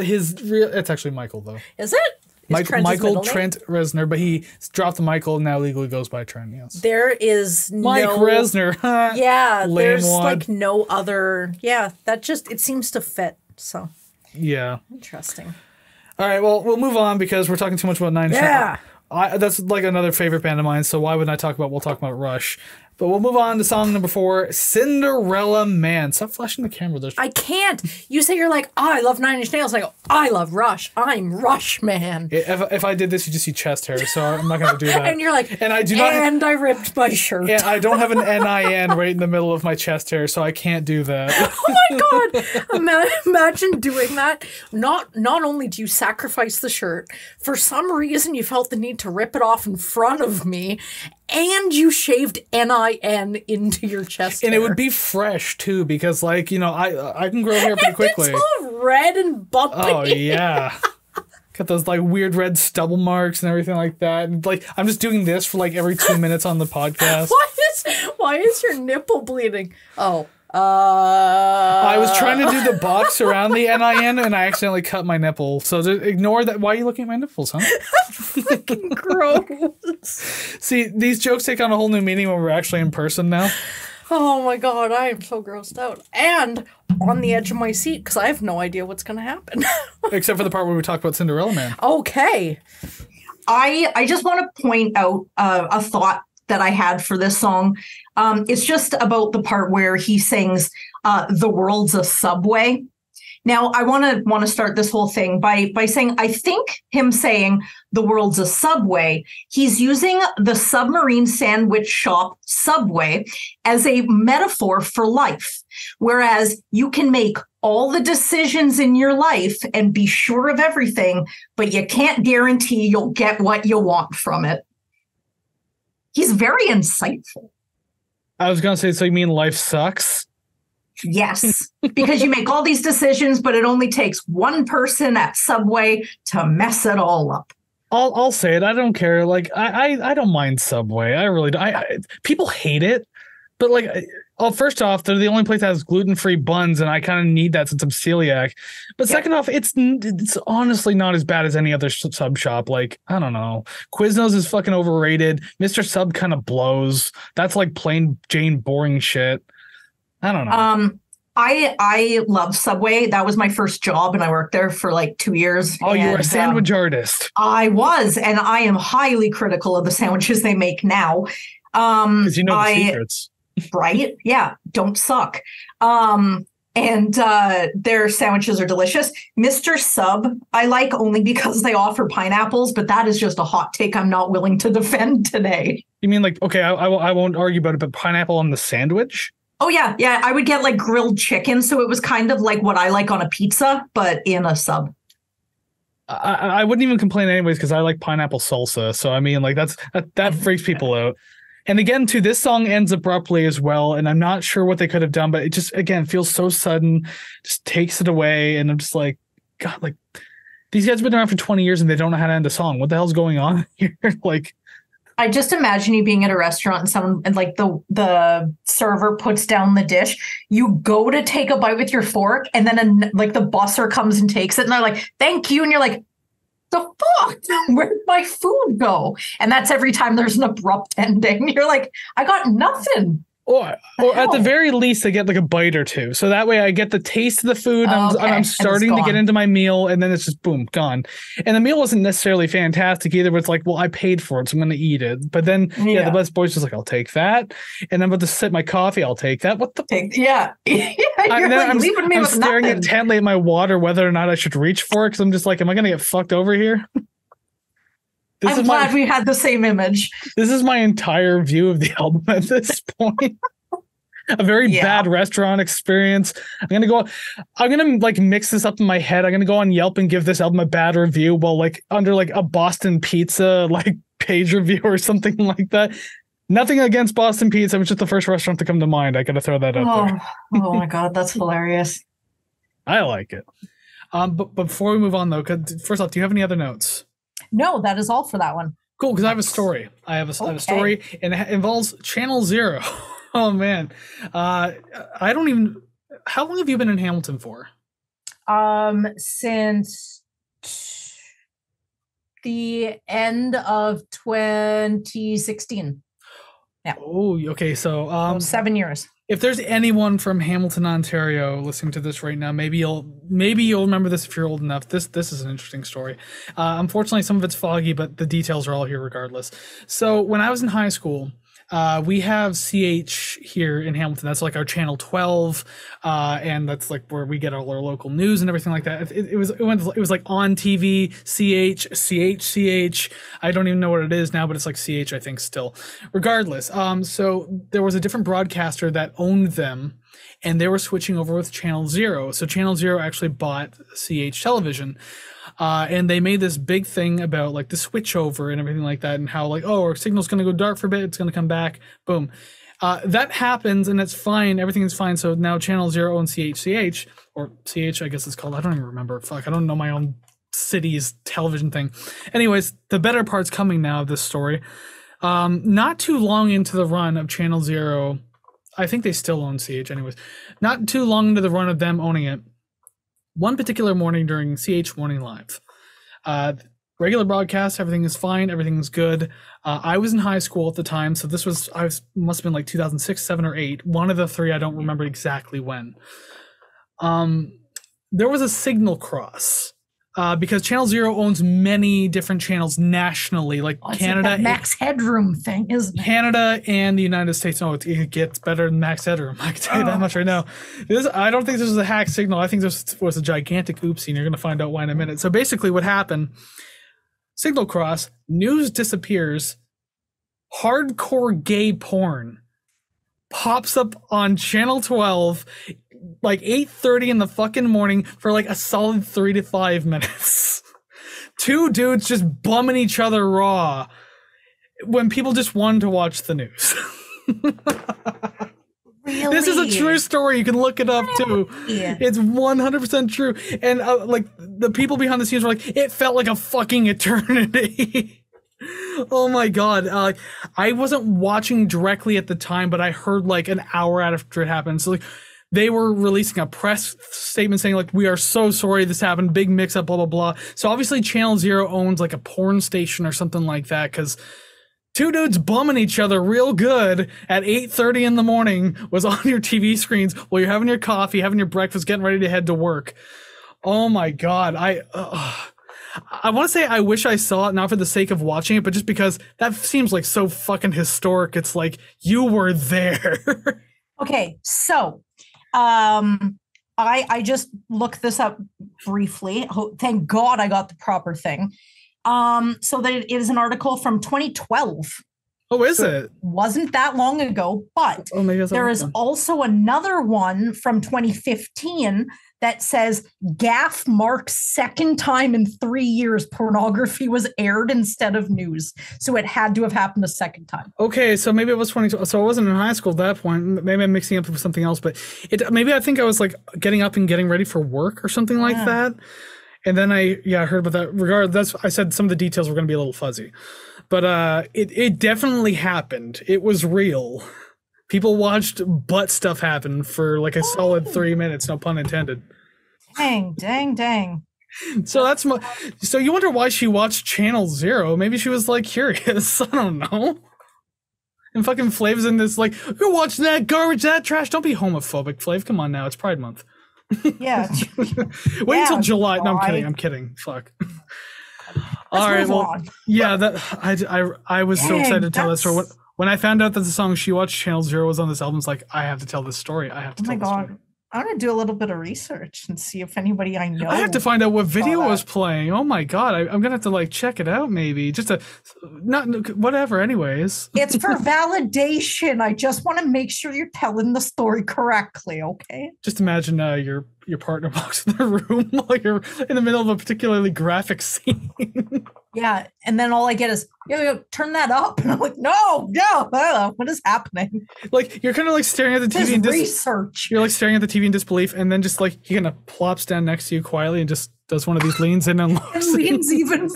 his real... It's actually Michael, though. Is it? Michael Trent Reznor, but he dropped the Michael and now legally goes by Trent, yes. There is Mike Reznor. Yeah, there's wad. like no other... Yeah, that just... It seems to fit, so... Yeah. Interesting. All right, well, we'll move on because we're talking too much about Nine Inch Nails. Yeah. That's like another favorite band of mine, so why wouldn't I talk about... We'll talk about Rush. But we'll move on to song number 4, Cinderella Man. Stop flashing the camera. I can't. You say you're like, oh, I love Nine Inch Nails. I go, I love Rush. I'm Rush Man. If I did this, you just see chest hair, so I'm not going to do that. And you're like, and I do not. And I ripped my shirt. And I don't have an NIN right in the middle of my chest hair, so I can't do that. Oh my God. Imagine doing that. Not only do you sacrifice the shirt, for some reason you felt the need to rip it off in front of me, and you shaved NIN into your chest and hair. It would be fresh too, because like, you know, I can grow hair pretty quickly. It's all red and bumpy. Oh yeah. Got those like weird red stubble marks and everything like that. And like, I'm just doing this for like every 2 minutes on the podcast. Why is your nipple bleeding? Oh. I was trying to do the box around the NIN and I accidentally cut my nipple. So just ignore that. Why are you looking at my nipples, huh? Fucking gross. See, these jokes take on a whole new meaning when we're actually in person now. Oh my God, I am so grossed out. And on the edge of my seat because I have no idea what's going to happen. Except for the part where we talk about Cinderella Man. Okay. I just want to point out a thought that I had for this song. It's just about the part where he sings, "The world's a subway." Now, I want to start this whole thing by saying, I think him saying the world's a subway, he's using the submarine sandwich shop Subway as a metaphor for life. Whereas you can make all the decisions in your life and be sure of everything, but you can't guarantee you'll get what you want from it. He's very insightful. I was going to say, so you mean life sucks? Yes, because you make all these decisions, but it only takes one person at Subway to mess it all up. I'll say it. I don't care. Like I don't mind Subway. I really do. People hate it, but like, first off, they're the only place that has gluten-free buns, and I kind of need that since I'm celiac. But second off, it's honestly not as bad as any other sub shop. Like, I don't know, Quiznos is fucking overrated. Mr. Sub kind of blows. That's like plain Jane boring shit. I don't know. I love Subway. That was my first job, and I worked there for like 2 years. Oh, you were a sandwich artist. I was, and I am highly critical of the sandwiches they make now. Because you know the secrets. Right? Yeah. Don't suck. And their sandwiches are delicious. Mr. Sub, I like only because they offer pineapples, but that is just a hot take I'm not willing to defend today. You mean like, okay, I won't argue about it, but pineapple on the sandwich? Oh, yeah. Yeah. I would get like grilled chicken. So it was kind of like what I like on a pizza, but in a sub. I wouldn't even complain anyways, because I like pineapple salsa. So, I mean, like that freaks people out. And again, too, this song ends abruptly as well. And I'm not sure what they could have done, but it just, again, feels so sudden, just takes it away. And I'm just like, God, like these guys have been around for 20 years and they don't know how to end a song. What the hell's going on here? Like, I just imagine you being at a restaurant and someone and like the server puts down the dish. You go to take a bite with your fork, and then like the busser comes and takes it, and they're like, "Thank you," and you're like, the fuck? Where'd my food go? And that's every time there's an abrupt ending. You're like, I got nothing. Or at the very least, I get like a bite or two. So that way I get the taste of the food. I'm starting to get into my meal, and then it's just boom, gone. And the meal wasn't necessarily fantastic either, but it's like, well, I paid for it, so I'm going to eat it. But then, the best boy's just like, I'll take that. And I'm about to sip my coffee. I'll take that. What the? I'm staring intently at my water, whether or not I should reach for it, because I'm just like, am I going to get fucked over here? I'm glad we had the same image. This is my entire view of the album at this point. A very bad restaurant experience. I'm gonna like mix this up in my head. I'm gonna go on Yelp and give this album a bad review while like under like a Boston Pizza like page review or something like that. Nothing against Boston Pizza. It was just the first restaurant to come to mind. I gotta throw that out there. Oh my god, that's hilarious. I like it. But before we move on though, first off, do you have any other notes? No, that is all for that one. Cool, because I have a story. I have a story, and it involves Channel Zero. Oh man, I don't even. How long have you been in Hamilton for? Since the end of 2016. Yeah. Oh, okay. So 7 years. If there's anyone from Hamilton, Ontario listening to this right now, maybe you'll remember this if you're old enough. This is an interesting story. Unfortunately, some of it's foggy, but the details are all here regardless. So when I was in high school, we have CH here in Hamilton. That's like our channel 12, and that's like where we get all our local news and everything like that. It was like on TV, CH. I don't even know what it is now, but it's like CH, I think, still. Regardless, so there was a different broadcaster that owned them, and they were switching over with Channel Zero. So Channel Zero actually bought CH Television. And they made this big thing about like the switchover and everything like that, and how like, oh, our signal's going to go dark for a bit, it's going to come back, boom. That happens, and it's fine. Everything is fine. So now Channel Zero owns CH, or CH, I guess it's called. I don't even remember. Fuck, I don't know my own city's television thing. Anyways, the better part's coming now of this story. Not too long into the run of Channel Zero, I think they still own CH anyways. Not too long into the run of them owning it, one particular morning during CH Morning Live, regular broadcast, everything is fine, everything's good. I was in high school at the time, so must have been like 2006, 7, or 8. One of the three, I don't remember exactly when. There was a signal cross. Because Channel Zero owns many different channels nationally, like Canada. Like that Max Headroom thing, isn't it? Canada and the United States. No, it gets better than Max Headroom. I can tell you that much right now. I don't think this was a hack signal. I think this was a gigantic oopsie, and you're going to find out why in a minute. So basically what happened, signal cross, news disappears, hardcore gay porn pops up on Channel 12 like 8:30 in the fucking morning for like a solid 3 to 5 minutes. Two dudes just bumming each other raw when people just wanted to watch the news. Really? This is a true story. You can look it up too. Yeah. It's 100% true. And like the people behind the scenes were like, it felt like a fucking eternity. Oh my god. I wasn't watching directly at the time, but I heard like an hour after it happened. So like they were releasing a press statement saying like, we are so sorry this happened, big mix up, blah, blah, blah. So obviously Channel Zero owns like a porn station or something like that, because two dudes bumming each other real good at 8:30 in the morning was on your TV screens while you're having your coffee, having your breakfast, getting ready to head to work. Oh my god. I want to say I wish I saw it, not for the sake of watching it, but just because that seems like so fucking historic. It's like you were there. Okay, so I just looked this up briefly. Thank God I got the proper thing. So that it is an article from 2012. Oh, is it? Wasn't that long ago, but there is also another one from 2015 that says gaffe marks second time in 3 years pornography was aired instead of news. So it had to have happened a second time. Okay, so maybe it was 20. So I wasn't in high school at that point. Maybe I'm mixing up with something else, but maybe I think I was like getting up and getting ready for work or something like that. And then I heard about that. I said some of the details were going to be a little fuzzy, but it definitely happened. It was real. People watched butt stuff happen for like a solid 3 minutes, no pun intended. Dang. So that's my. So you wonder why she watched Channel Zero? Maybe she was like curious. I don't know. And fucking Flav's in this like, you're watching that garbage, that trash. Don't be homophobic, Flav. Come on now, it's Pride Month. Yeah. Wait until July. No, I'm kidding. Fuck. All right. Well, yeah. That I was so excited to tell this story. When I found out that the song She Watched Channel Zero was on this album, it's like, I have to tell this story. I have to tell this story. I'm going to do a little bit of research and see if anybody I know. I have to find out what video was playing. Oh my God. I'm going to have to like check it out maybe. Just to, not, whatever anyways. It's for validation. I just want to make sure you're telling the story correctly, okay? Just imagine your partner walks in the room while you're in the middle of a particularly graphic scene. Yeah, and then all I get is, yo, turn that up. And I'm like, no, what is happening? Like, you're kind of like staring at the TV and research. You're like staring at the TV in disbelief, and then just like, he kind of plops down next to you quietly and just does one of these leans in and looks. And leans even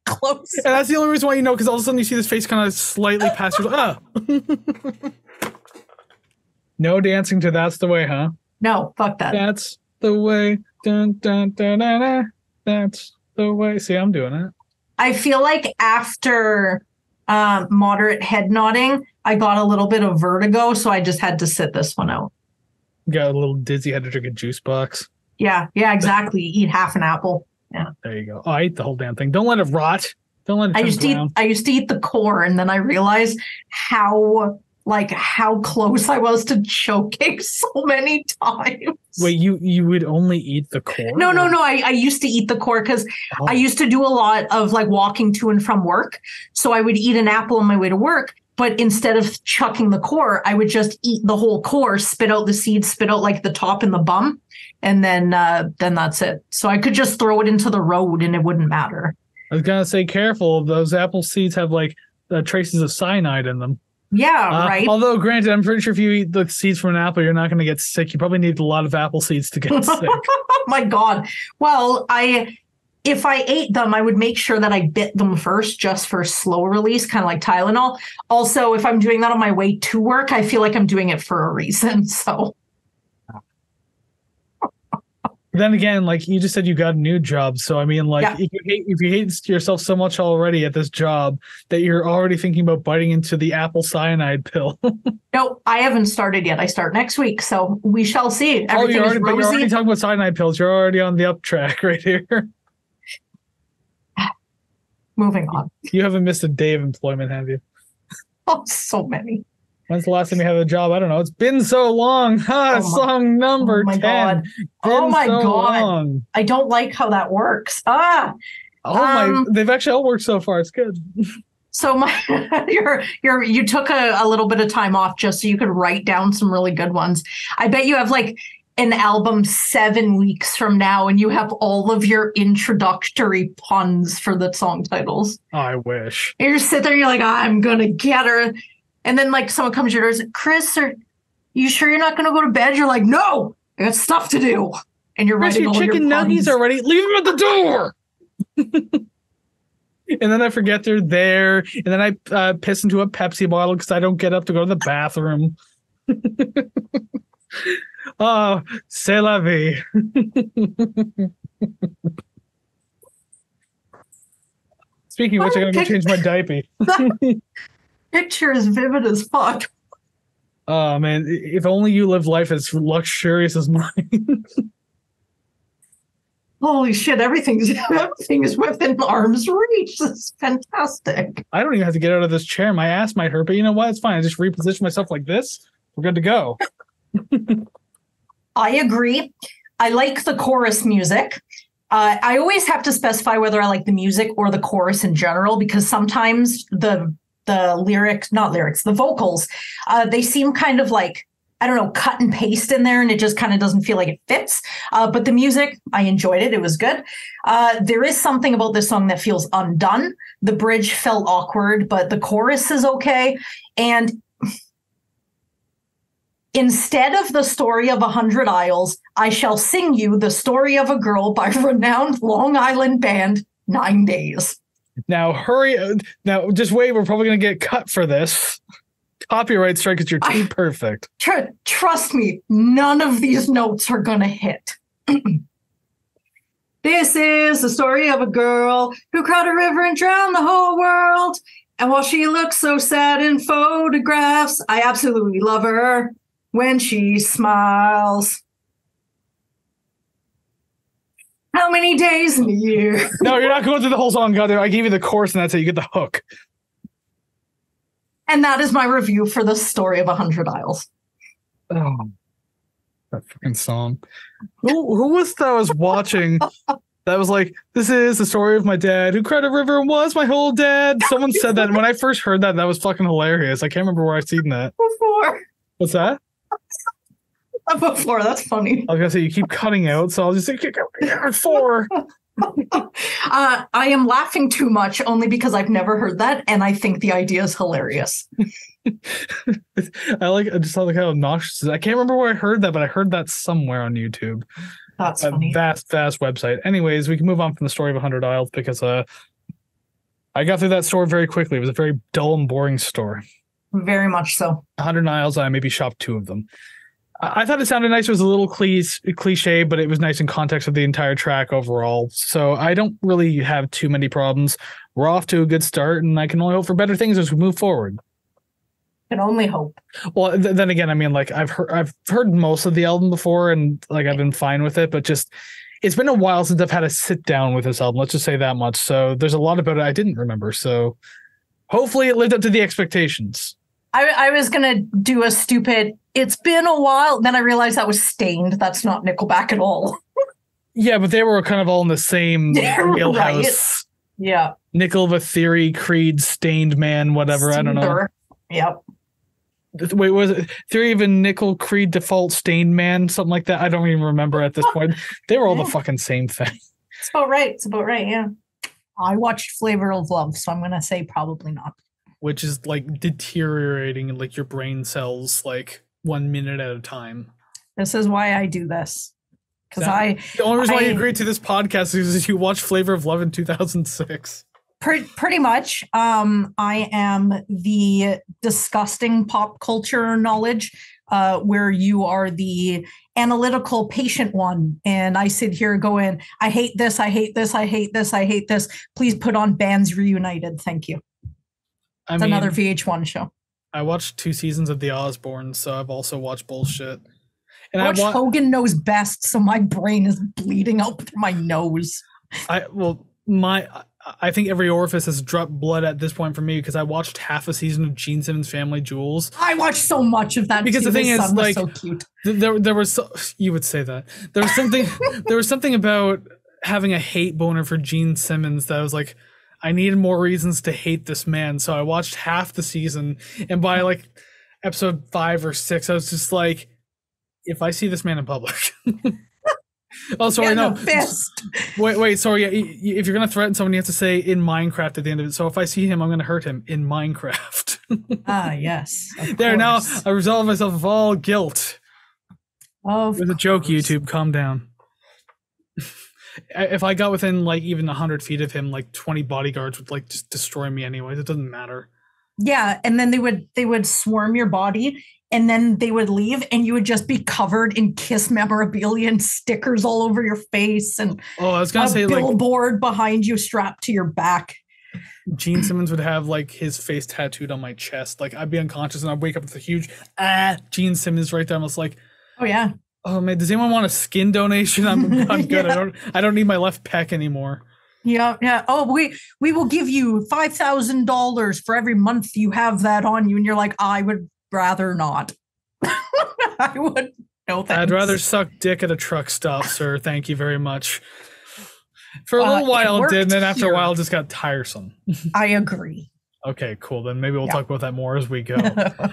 closer. And that's the only reason why you know, because all of a sudden you see this face kind of slightly past your, No dancing to That's the Way, huh? No, fuck that. That's the way. Dun, dun, dun, dun, dun. That's the way. See, I'm doing it. I feel like after moderate head nodding, I got a little bit of vertigo, so I just had to sit this one out. Got a little dizzy, had to drink a juice box. Yeah, exactly. Eat half an apple. Yeah. There you go. Oh, I ate the whole damn thing. Don't let it rot. Don't let it I used to eat the core, and then I realized how close I was to choking so many times. Wait, you would only eat the core? No. I used to eat the core because I used to do a lot of like walking to and from work. So I would eat an apple on my way to work, but instead of chucking the core, I would just eat the whole core, spit out the seeds, spit out like the top and the bum, and then that's it. So I could just throw it into the road and it wouldn't matter. I was gonna say, careful. Those apple seeds have like traces of cyanide in them. Yeah, right. Although, granted, I'm pretty sure if you eat the seeds from an apple, you're not going to get sick. You probably need a lot of apple seeds to get sick. Oh my God. Well, if I ate them, I would make sure that I bit them first, just for slow release, kind of like Tylenol. Also, if I'm doing that on my way to work, I feel like I'm doing it for a reason. So. Then again, like you just said, you got a new job. So I mean, like if you hate yourself so much already at this job that you're already thinking about biting into the apple cyanide pill. No, I haven't started yet. I start next week, so we shall see. You're already talking about cyanide pills. You're already on the up track right here. Moving on. You haven't missed a day of employment, have you? Oh, so many. When's the last time you had a job? I don't know. It's been so long. Song number 10. God. My God. Long. I don't like how that works. They've actually all worked so far. It's good. So you took a little bit of time off just so you could write down some really good ones. I bet you have like an album 7 weeks from now and you have all of your introductory puns for the song titles. Oh, I wish. You just sit there and you're like, I'm going to get her. And then, like, someone comes to your door, Chris, are you sure you're not going to go to bed? You're like, no, I got stuff to do. And you're writing all your chicken nuggets already. Leave them at the door. And then I forget they're there. And then I piss into a Pepsi bottle because I don't get up to go to the bathroom. Oh, c'est la vie. Speaking of which, I gotta go change my diaper. Picture is vivid as fuck. Oh man, if only you lived life as luxurious as mine. Holy shit, everything is within arm's reach. This is fantastic. I don't even have to get out of this chair. My ass might hurt, but you know what? It's fine. I just reposition myself like this. We're good to go. I agree. I like the chorus music. I always have to specify whether I like the music or the chorus in general, because sometimes the vocals, they seem kind of like, I don't know, cut and paste in there, and it just kind of doesn't feel like it fits. But the music, I enjoyed it. It was good. There is something about this song that feels undone. The bridge felt awkward, but the chorus is okay. And instead of the story of 100 Isles, I shall sing you the story of a girl by renowned Long Island band, 9 Days. Now hurry. Now just wait. We're probably going to get cut for this. Copyright strike because you're too perfect. Trust me, none of these notes are going to hit. This is the story of a girl who cried a river and drowned the whole world. And while she looks so sad in photographs, I absolutely love her when she smiles. How many days in a year? No, you're not going through the whole song, goddamn. I gave you the chorus and that's it. You get the hook. And that is my review for the story of 100 Isles. Oh, that fucking song. Who was that I was watching that was like, this is the story of my dad who cried a river and was my whole dad? Someone said that. And when I first heard that, that was fucking hilarious. I can't remember where I've seen that. Before. What's that? Before, that's funny. I was gonna say you keep cutting out, so I'll just say four. I am laughing too much only because I've never heard that, and I think the idea is hilarious. I just like how obnoxious it is. I can't remember where I heard that, but I heard that somewhere on YouTube. That's funny. Vast website. Anyways, we can move on from the story of 100 Isles because I got through that story very quickly. It was a very dull and boring story. Very much so. 100 Isles, I maybe shopped 2 of them. I thought it sounded nice. It was a little cliche, but it was nice in context of the entire track overall. So I don't really have too many problems. We're off to a good start, and I can only hope for better things as we move forward. Can only hope. Well, then again, I mean, like I've heard most of the album before, and like I've been fine with it. But just it's been a while since I've had to sit down with this album. Let's just say that much. So there's a lot about it I didn't remember. So hopefully it lived up to the expectations. I was going to do a stupid, it's been a while. Then I realized that was Stained. That's not Nickelback at all. Yeah, but they were kind of all in the same wheelhouse. Right. Yeah. Nickel of a Theory, Creed, Stained Man, whatever. I don't know. Yep. Wait, was it Theory of a Nickel, Creed, Default, Stained Man? Something like that. I don't even remember at this point. They were all the fucking same thing. It's about right. It's about right, yeah. I watched Flavor of Love, so I'm going to say probably not. Which is like deteriorating like your brain cells like 1 minute at a time. This is why I do this. Because the only reason why you agreed to this podcast is you watched Flavor of Love in 2006. Pretty much. I am the disgusting pop culture knowledge where you are the analytical patient one. And I sit here going, I hate this, I hate this, I hate this, I hate this. Please put on Bands Reunited. Thank you. It's another VH1 show. I watched 2 seasons of The Osbournes, so I've also watched bullshit. And I watch Hogan Knows Best, so my brain is bleeding out through my nose. I think every orifice has dropped blood at this point for me because I watched half a season of Gene Simmons' Family Jewels. I watched so much of that because the thing is, like, so cute. There was you would say that there was something about having a hate boner for Gene Simmons that I was like, I needed more reasons to hate this man. So I watched half the season, and by like episode 5 or 6, I was just like, if I see this man in public. Oh, sorry, no. Wait, sorry. Yeah, if you're gonna threaten someone, you have to say in Minecraft at the end of it. So if I see him, I'm gonna hurt him in Minecraft. Yes. There, now I resolve myself of all guilt. It was a joke, YouTube. Calm down. If I got within like even 100 feet of him, like 20 bodyguards would like just destroy me anyways. It doesn't matter. Yeah, and then they would swarm your body, and then they would leave, and you would just be covered in Kiss memorabilia and stickers all over your face, and I was gonna say billboard behind you strapped to your back. Gene Simmons would have like his face tattooed on my chest. Like I'd be unconscious and I'd wake up with a huge Gene Simmons right there. I was like, oh yeah. Oh man, does anyone want a skin donation? I'm good. Yeah. I don't need my left pec anymore. Yeah. Oh, we will give you $5,000 for every month you have that on you, and you're like, I would rather not. I would no thanks. I'd rather suck dick at a truck stop, sir. Thank you very much. For a little while it did, and then after a while it just got tiresome. I agree. Okay, cool. Then maybe we'll talk about that more as we go.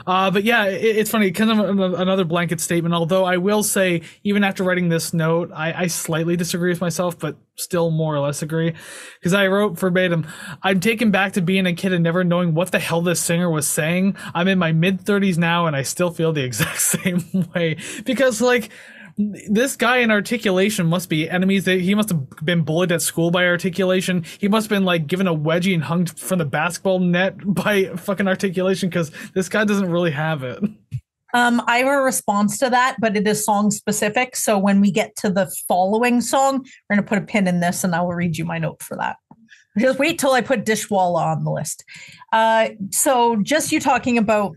But yeah, it's funny. Kind of another blanket statement. Although I will say, even after writing this note, I slightly disagree with myself, but still more or less agree. Because I wrote verbatim, I'm taken back to being a kid and never knowing what the hell this singer was saying. I'm in my mid-30s now, and I still feel the exact same way. Because, like, this guy in Articulation must be enemies. He must have been bullied at school by Articulation. He must have been like given a wedgie and hung from the basketball net by fucking Articulation, because this guy doesn't really have it. I have a response to that, but it is song specific. So when we get to the following song, we're going to put a pin in this and I will read you my note for that. Just wait till I put Dishwalla on the list. So just you talking about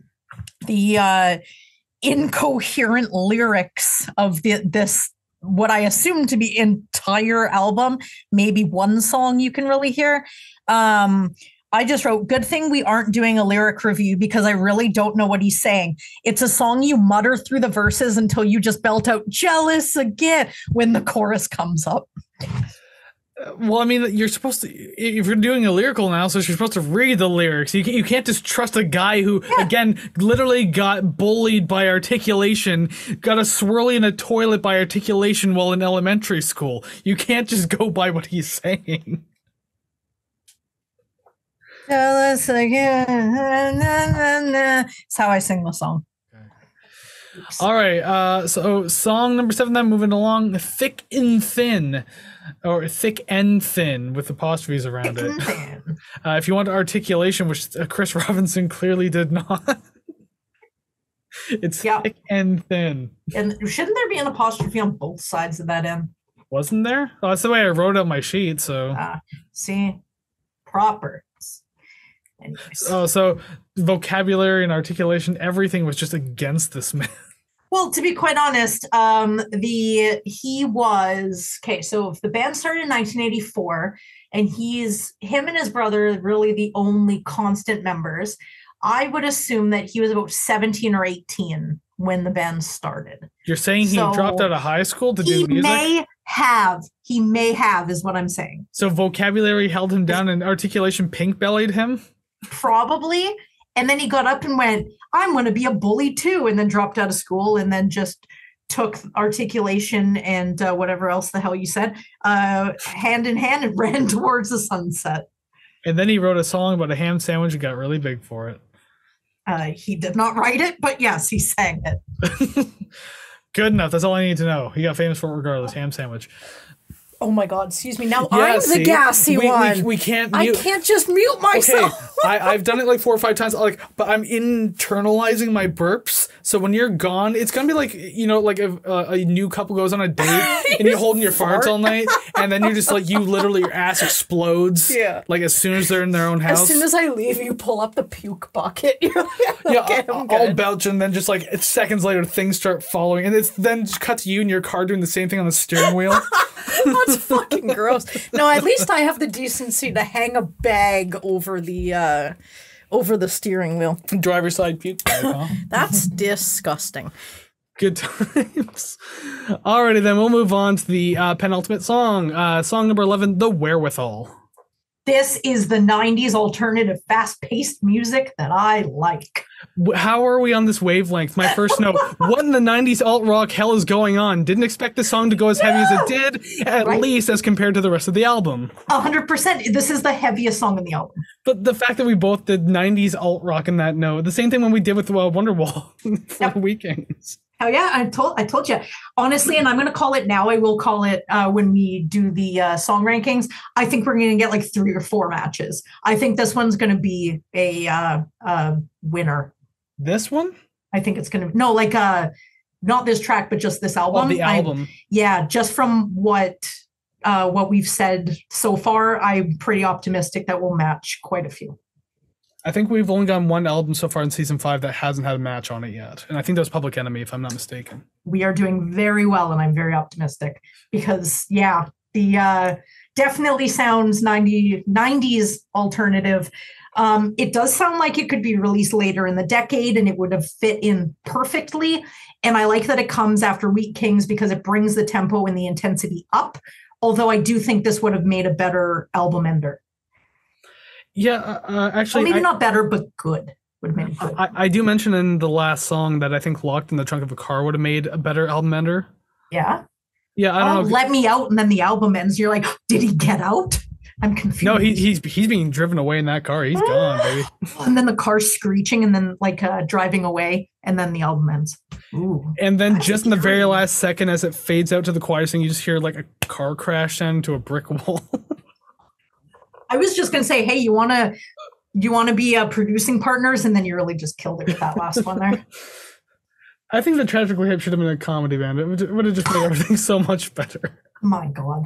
the incoherent lyrics of this, what I assume to be entire album, maybe one song you can really hear. I just wrote, good thing we aren't doing a lyric review because I really don't know what he's saying. It's a song you mutter through the verses until you just belt out jealous again when the chorus comes up. Well, I mean, you're supposed to, if you're doing a lyrical analysis, you're supposed to read the lyrics. You can't just trust a guy who, again, literally got bullied by Articulation, got a swirly in a toilet by Articulation while in elementary school. You can't just go by what he's saying. Jealous again. That's how I sing the song. All right, so song number 7, then moving along, Thick and Thin, or Thick and Thin with apostrophes around it. If you want Articulation, which Chris Robinson clearly did not, it's Thick and Thin. And shouldn't there be an apostrophe on both sides of that N? Wasn't there? Oh, that's the way I wrote out my sheet, so. See, proper. Oh, so vocabulary and articulation, everything was just against this man. Well, to be quite honest, he was okay. So if the band started in 1984, and him and his brother are really the only constant members, I would assume that he was about 17 or 18 when the band started. You're saying he dropped out of high school to do music? He may have, is what I'm saying. So vocabulary held him down and articulation pink bellied him? Probably. And then he got up and went, I'm going to be a bully too, and then dropped out of school and then just took Articulation and whatever else the hell you said, hand in hand and ran towards the sunset. And then he wrote a song about a ham sandwich and got really big for it. He did not write it, but yes, he sang it. Good enough. That's all I need to know. He got famous for it regardless. Ham sandwich. Oh my God, excuse me. Now I'm the gassy one. We can't mute. I can't just mute myself. Okay, I've done it like 4 or 5 times, but I'm internalizing my burps. So when you're gone, it's going to be like, like a new couple goes on a date and you're holding your farts all night and then you're just like, literally, your ass explodes. Yeah. Like as soon as they're in their own house. As soon as I leave, you pull up the puke bucket. You're like, okay, I'll belch and then just like seconds later, things start following. And it's then just cut to you in your car doing the same thing on the steering wheel. That's fucking gross. No, at least I have the decency to hang a bag over the steering wheel. Driver's side puke bag, huh? That's disgusting. Good times. Alrighty, then we'll move on to the penultimate song. Song number 11, The Wherewithal. This is the 90s alternative fast-paced music that I like. How are we on this wavelength? My first note, what in the 90s alt-rock hell is going on? Didn't expect the song to go as heavy as it did, at least as compared to the rest of the album. 100%. This is the heaviest song in the album. But the fact that we both did 90s alt-rock in that note, the same thing when we did with Wonderwall for Weekends. Oh yeah, I told you. Honestly, and I'm going to call it now. I will call it when we do the song rankings. I think we're going to get like 3 or 4 matches. I think this one's going to be a winner. This one? I think it's going to not this track, but just this album. Oh, the album. Just from what we've said so far, I'm pretty optimistic that we'll match quite a few. I think we've only gotten one album so far in season 5 that hasn't had a match on it yet. And I think that was Public Enemy, if I'm not mistaken. We are doing very well, and I'm very optimistic because, the definitely sounds 90s alternative. It does sound like it could be released later in the decade, and it would have fit in perfectly. And I like that it comes after Wheat Kings because it brings the tempo and the intensity up. Although I do think this would have made a better album ender. Yeah, actually, maybe not better, but good. Would have made it good. I do mention in the last song that I think Locked in the Trunk of a Car would have made a better album ender. Yeah. Yeah, I don't know. Let me out, and then the album ends. You're like, did he get out? I'm confused. No, he's being driven away in that car. He's gone, baby. And then the car's screeching, and then driving away, and then the album ends. Ooh. And then just in the very last second, as it fades out to the quiet thing, you just hear like a car crash down into a brick wall. I was just gonna say, hey, you wanna be producing partners, and then you really just killed it with that last one there. I think the Tragically Hip should have been a comedy band. It would have just made everything so much better. My God.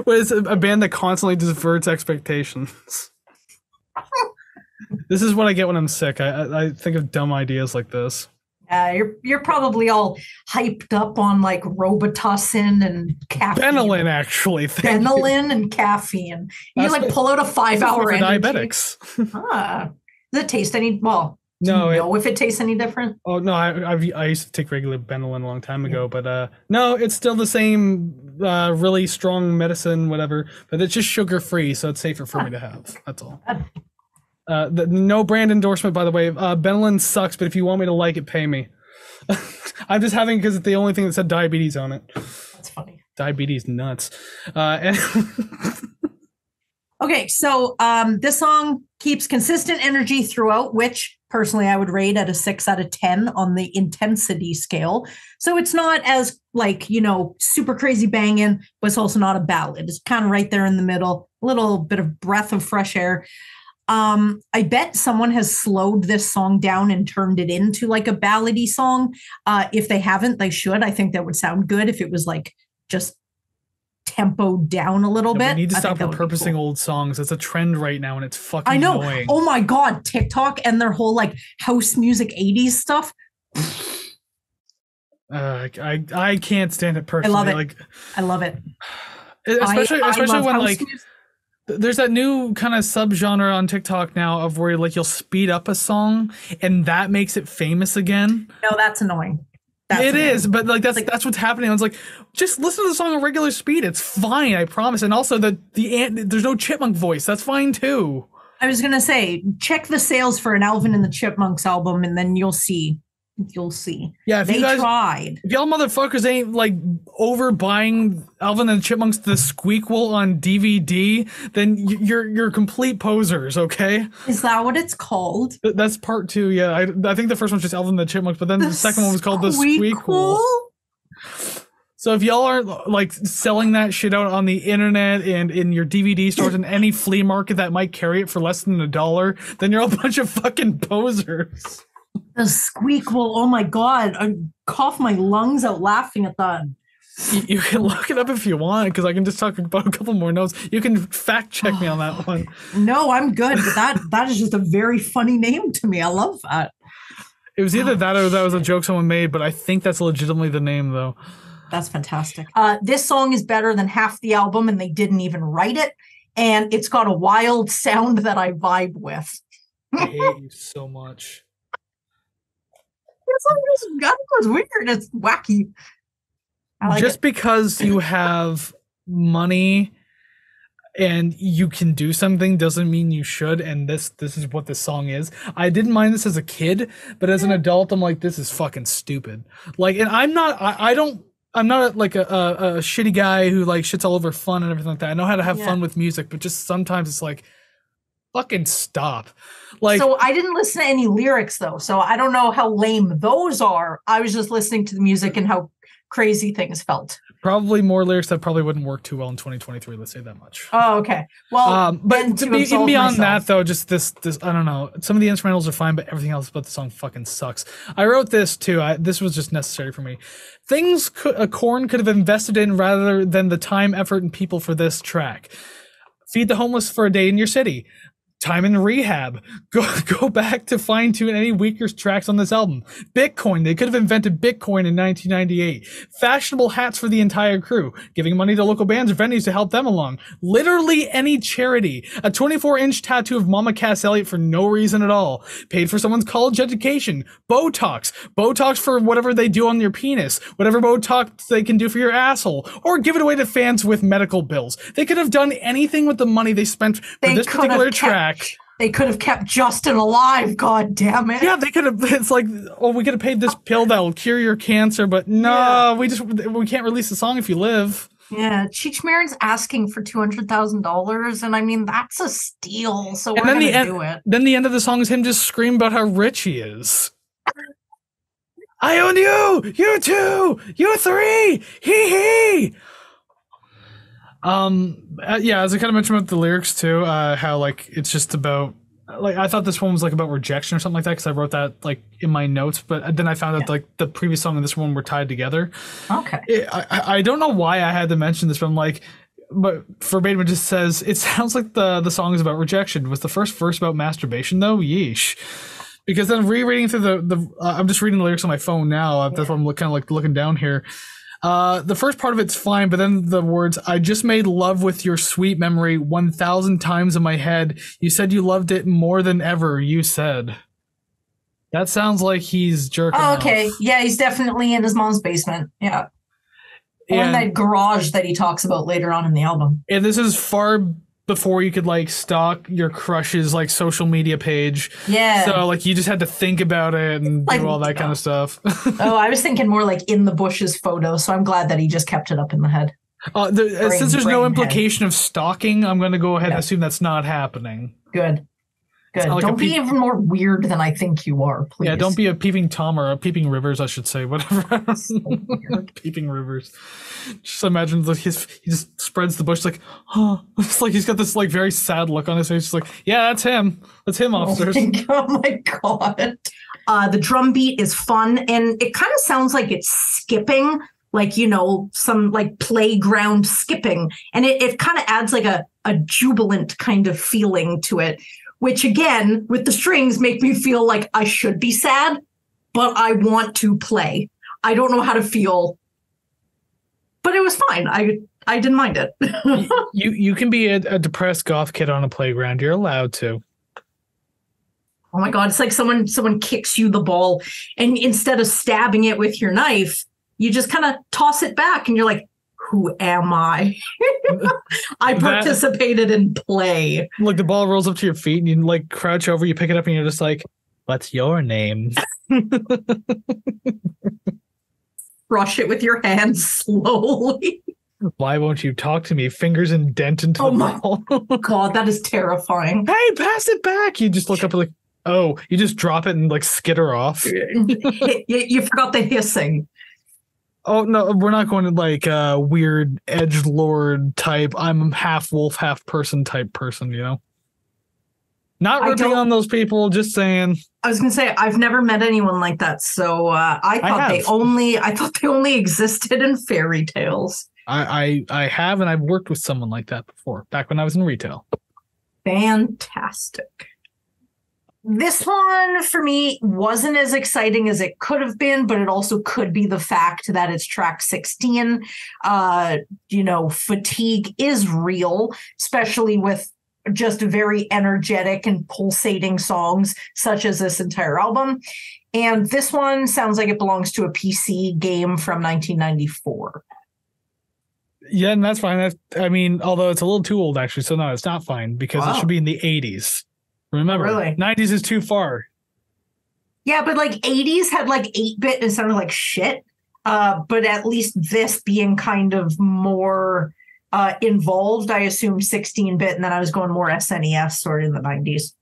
But it's a band that constantly subverts expectations. This is what I get when I'm sick. I think of dumb ideas like this. You're probably all hyped up on like Robitussin and caffeine. Benylin, actually. Benylin and caffeine. You like pull out a 5-hour energy. Diabetics. Does it taste any? Well, no. Know if it tastes any different? Oh no, I used to take regular Benylin a long time ago, but no, it's still the same really strong medicine, whatever. But it's just sugar free, so it's safer for me to have. That's all. No brand endorsement, by the way. Benylin sucks, but if you want me to like it, pay me. I'm just having because it's the only thing that said diabetes on it. That's funny. Diabetes nuts. Okay, so this song keeps consistent energy throughout, which personally I would rate at a 6 out of 10 on the intensity scale. So it's not as like, you know, super crazy banging, but it's also not a ballad. It's kind of right there in the middle, a little bit of breath of fresh air. I bet someone has slowed this song down and turned it into like a ballady song. If they haven't, they should. I think that would sound good if it was like just tempoed down a little bit. We need to stop repurposing old songs. It's a trend right now, and it's fucking annoying. Oh my God, TikTok and their whole like house music 80s stuff. I can't stand it personally. I love it. Like, I love it. Especially when like music. There's that new kind of subgenre on TikTok now of where like you'll speed up a song and that makes it famous again. No, that's annoying. It is, but like that's what's happening. I was like, just listen to the song at regular speed. It's fine, I promise. And also there's no chipmunk voice. That's fine too. I was gonna say, check the sales for an Alvin and the Chipmunks album, and then you'll see. You'll see. Yeah, if they you guys tried. If y'all motherfuckers ain't like overbuying Alvin and the Chipmunks the Squeakquel on DVD, then you're complete posers. Okay. Is that what it's called? That's part 2. Yeah, I think the first one's just Alvin and the Chipmunks, but then the second one was called the Squeakquel. So if y'all aren't like selling that shit out on the internet and in your DVD stores and any flea market that might carry it for less than $1, then you're all a bunch of fucking posers. The Squeakquel, oh my God, I cough my lungs out laughing at that. You can look it up if you want, because I can just talk about a couple more notes. You can fact check me on that one. No, I'm good, but that is just a very funny name to me. I love that. It was either that or that was a joke someone made, but I think that's legitimately the name, though. That's fantastic. This song is better than half the album, and they didn't even write it, and it's got a wild sound that I vibe with. I hate you so much. It's weird. It's wacky. Just because you have money and you can do something doesn't mean you should. And this is what this song is. I didn't mind this as a kid, but as an adult, I'm like, this is fucking stupid. Like, and I'm not like a shitty guy who like shits all over fun and everything like that. I know how to have fun with music, but just sometimes it's like, fucking stop. Like, so I didn't listen to any lyrics though, so I don't know how lame those are. I was just listening to the music and how crazy things felt. Probably more lyrics that probably wouldn't work too well in 2023. Let's say that much. Oh, okay. Well, but even beyond that, though, just this, I don't know. Some of the instrumentals are fine, but everything else about the song fucking sucks. I wrote this too. This was just necessary for me. Things Korn could have invested in rather than the time, effort, and people for this track. Feed the homeless for a day in your city. Time in rehab. Go back to fine tune any weaker tracks on this album. Bitcoin. They could have invented Bitcoin in 1998. Fashionable hats for the entire crew. Giving money to local bands or venues to help them along. Literally any charity. A 24-inch tattoo of Mama Cass Elliot for no reason at all. Paid for someone's college education. Botox. Botox for whatever they do on your penis. Whatever Botox they can do for your asshole. Or give it away to fans with medical bills. They could have done anything with the money they spent for this particular track. They could have kept Justin alive, god damn it. Yeah, they could have. It's like, oh, we could have paid this pill that will cure your cancer, but no, we can't release the song if you live. Yeah, Cheech Marin's asking for $200,000, and I mean that's a steal. So we're gonna do it. Then the end of the song is him just screaming about how rich he is. I own you, you two, you three, hee. Yeah, as I kind of mentioned about the lyrics too, how like it's just about like I thought this one was like about rejection or something like that because I wrote that like in my notes, but then I found out like the previous song and this one were tied together. Okay. I don't know why I had to mention this, but I'm like, but verbatim it just says it sounds like the song is about rejection. Was the first verse about masturbation though? Yeesh. Because then rereading through the I'm just reading the lyrics on my phone now. That's why I'm kind of like looking down here. The first part of it's fine, but then the words, I just made love with your sweet memory 1,000 times in my head. You said you loved it more than ever, you said. That sounds like he's jerking off. Okay. Yeah, he's definitely in his mom's basement. Yeah. Or in that garage that he talks about later on in the album. And this is far before you could like stalk your crush's like social media page. Yeah. So like you just had to think about it and like, do all that kind of stuff. Oh, I was thinking more like in the bushes photo. So I'm glad that he just kept it up in the head. Since there's no implication of stalking, I'm going to go ahead and assume that's not happening. Good. Good. Like don't be even more weird than I think you are, please. Yeah, don't be a peeping Tom or a peeping Rivers, I should say. Whatever. So peeping Rivers. Just imagine like he just spreads the bush like, huh. It's like he's got this like very sad look on his face. It's like, yeah, that's him. That's him, officers. Oh my God. The drum beat is fun, and it kind of sounds like it's skipping, like, you know, some like playground skipping. And it kind of adds like a jubilant kind of feeling to it. Which again, with the strings, make me feel like I should be sad, but I want to play. I don't know how to feel, but it was fine. I didn't mind it. you can be a depressed goth kid on a playground. You're allowed to. Oh my God, it's like someone kicks you the ball, and instead of stabbing it with your knife, you just kind of toss it back, and you're like, who am I? I participated in play. Like the ball rolls up to your feet and you like crouch over, you pick it up and you're just like, what's your name? Brush it with your hands slowly. Why won't you talk to me? Fingers indent into the ball. God, that is terrifying. Hey, pass it back. You just look up and like, oh, you just drop it and like skitter off. You forgot the hissing. Oh, no, we're not going to like weird edgelord type. I'm half wolf, half person type person, you know? Not ripping on those people, just saying. I was going to say, I've never met anyone like that. So I thought they only existed in fairy tales. I have, and I've worked with someone like that before, back when I was in retail. Fantastic. This one, for me, wasn't as exciting as it could have been, but it also could be the fact that it's track 16. You know, fatigue is real, especially with just very energetic and pulsating songs, such as this entire album. And this one sounds like it belongs to a PC game from 1994. Yeah, and that's fine. I mean, although it's a little too old, actually. So, no, it's not fine because it should be in the 80s. Remember, really? 90s is too far. Yeah, but like 80s had like 8-bit and sounded like shit. But at least this being kind of more involved, I assumed 16-bit, and then I was going more SNES sort of in the 90s.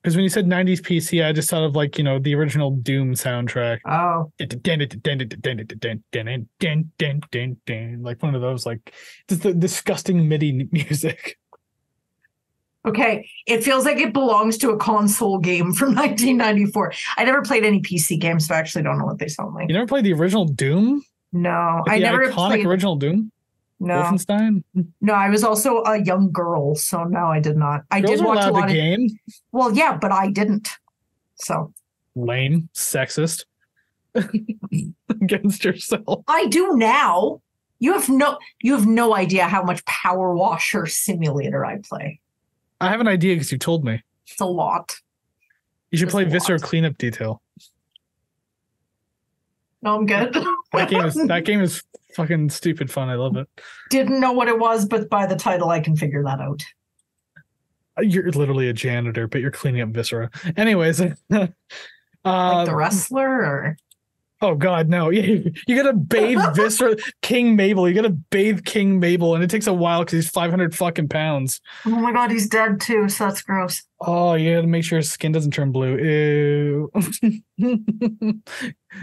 Because when you said 90s PC, I just thought of like, you know, the original Doom soundtrack. Oh. Like one of those, like, just the disgusting MIDI music. Okay, it feels like it belongs to a console game from 1994. I never played any PC games, so I actually don't know what they sound like. You never played the original Doom? No, like I never played original Doom. No, Wolfenstein. No, I was also a young girl, so no, I did not. I did watch a lot of game. Well, yeah, but I didn't. So lame, sexist against yourself. I do now. You have no idea how much Power Washer Simulator I play. I have an idea because you told me. It's a lot. You should play Viscera Cleanup Detail. No, I'm good. That game is fucking stupid fun. I love it. Didn't know what it was, but by the title, I can figure that out. You're literally a janitor, but you're cleaning up Viscera. Anyways. Like the wrestler, or? Oh God, no! You gotta bathe Viscera, King Mabel. You gotta bathe King Mabel, and it takes a while because he's 500 fucking pounds. Oh my God, he's dead too. So that's gross. Oh, you gotta make sure his skin doesn't turn blue. Ew.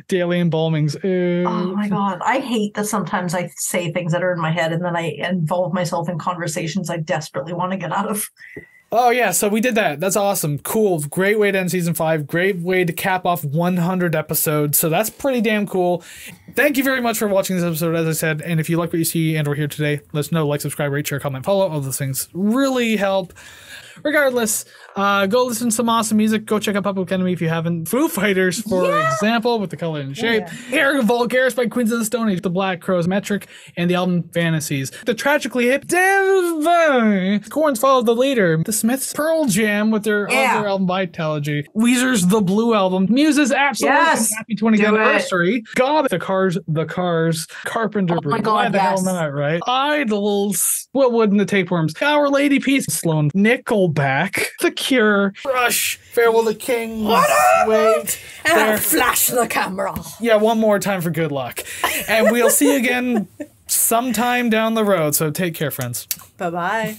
Daily embalmings. Ew. Oh my God, I hate that sometimes I say things that are in my head, and then I involve myself in conversations I desperately want to get out of. Oh, yeah, so we did that. That's awesome. Cool. Great way to end season 5. Great way to cap off 100 episodes. So that's pretty damn cool. Thank you very much for watching this episode, as I said. And if you like what you see and or hear today, let us know. Like, subscribe, rate, share, comment, follow. All those things really help. Regardless, go listen to some awesome music. Go check out Public Enemy if you haven't. Foo Fighters, for example, with The Color and Shape. Air Vulgaris by Queens of the Stone Age. The Black Crowes Metric, and the album Fantasies. The tragically hip Corns followed the leader. The Smiths Pearl Jam with their other album Vitalogy. Weezer's The Blue Album. Muse's Absolutely Happy 20th Anniversary. God, The Cars. Carpenter Brut. My God, Why the hell not, right? Idols. What wouldn't the Tapeworms? Our Lady Peace. Sloan. Nickelback. The Cure. Rush. Farewell to King. Wait. And flash the camera. Yeah, one more time for good luck. And we'll see you again sometime down the road. So take care, friends. Bye-bye.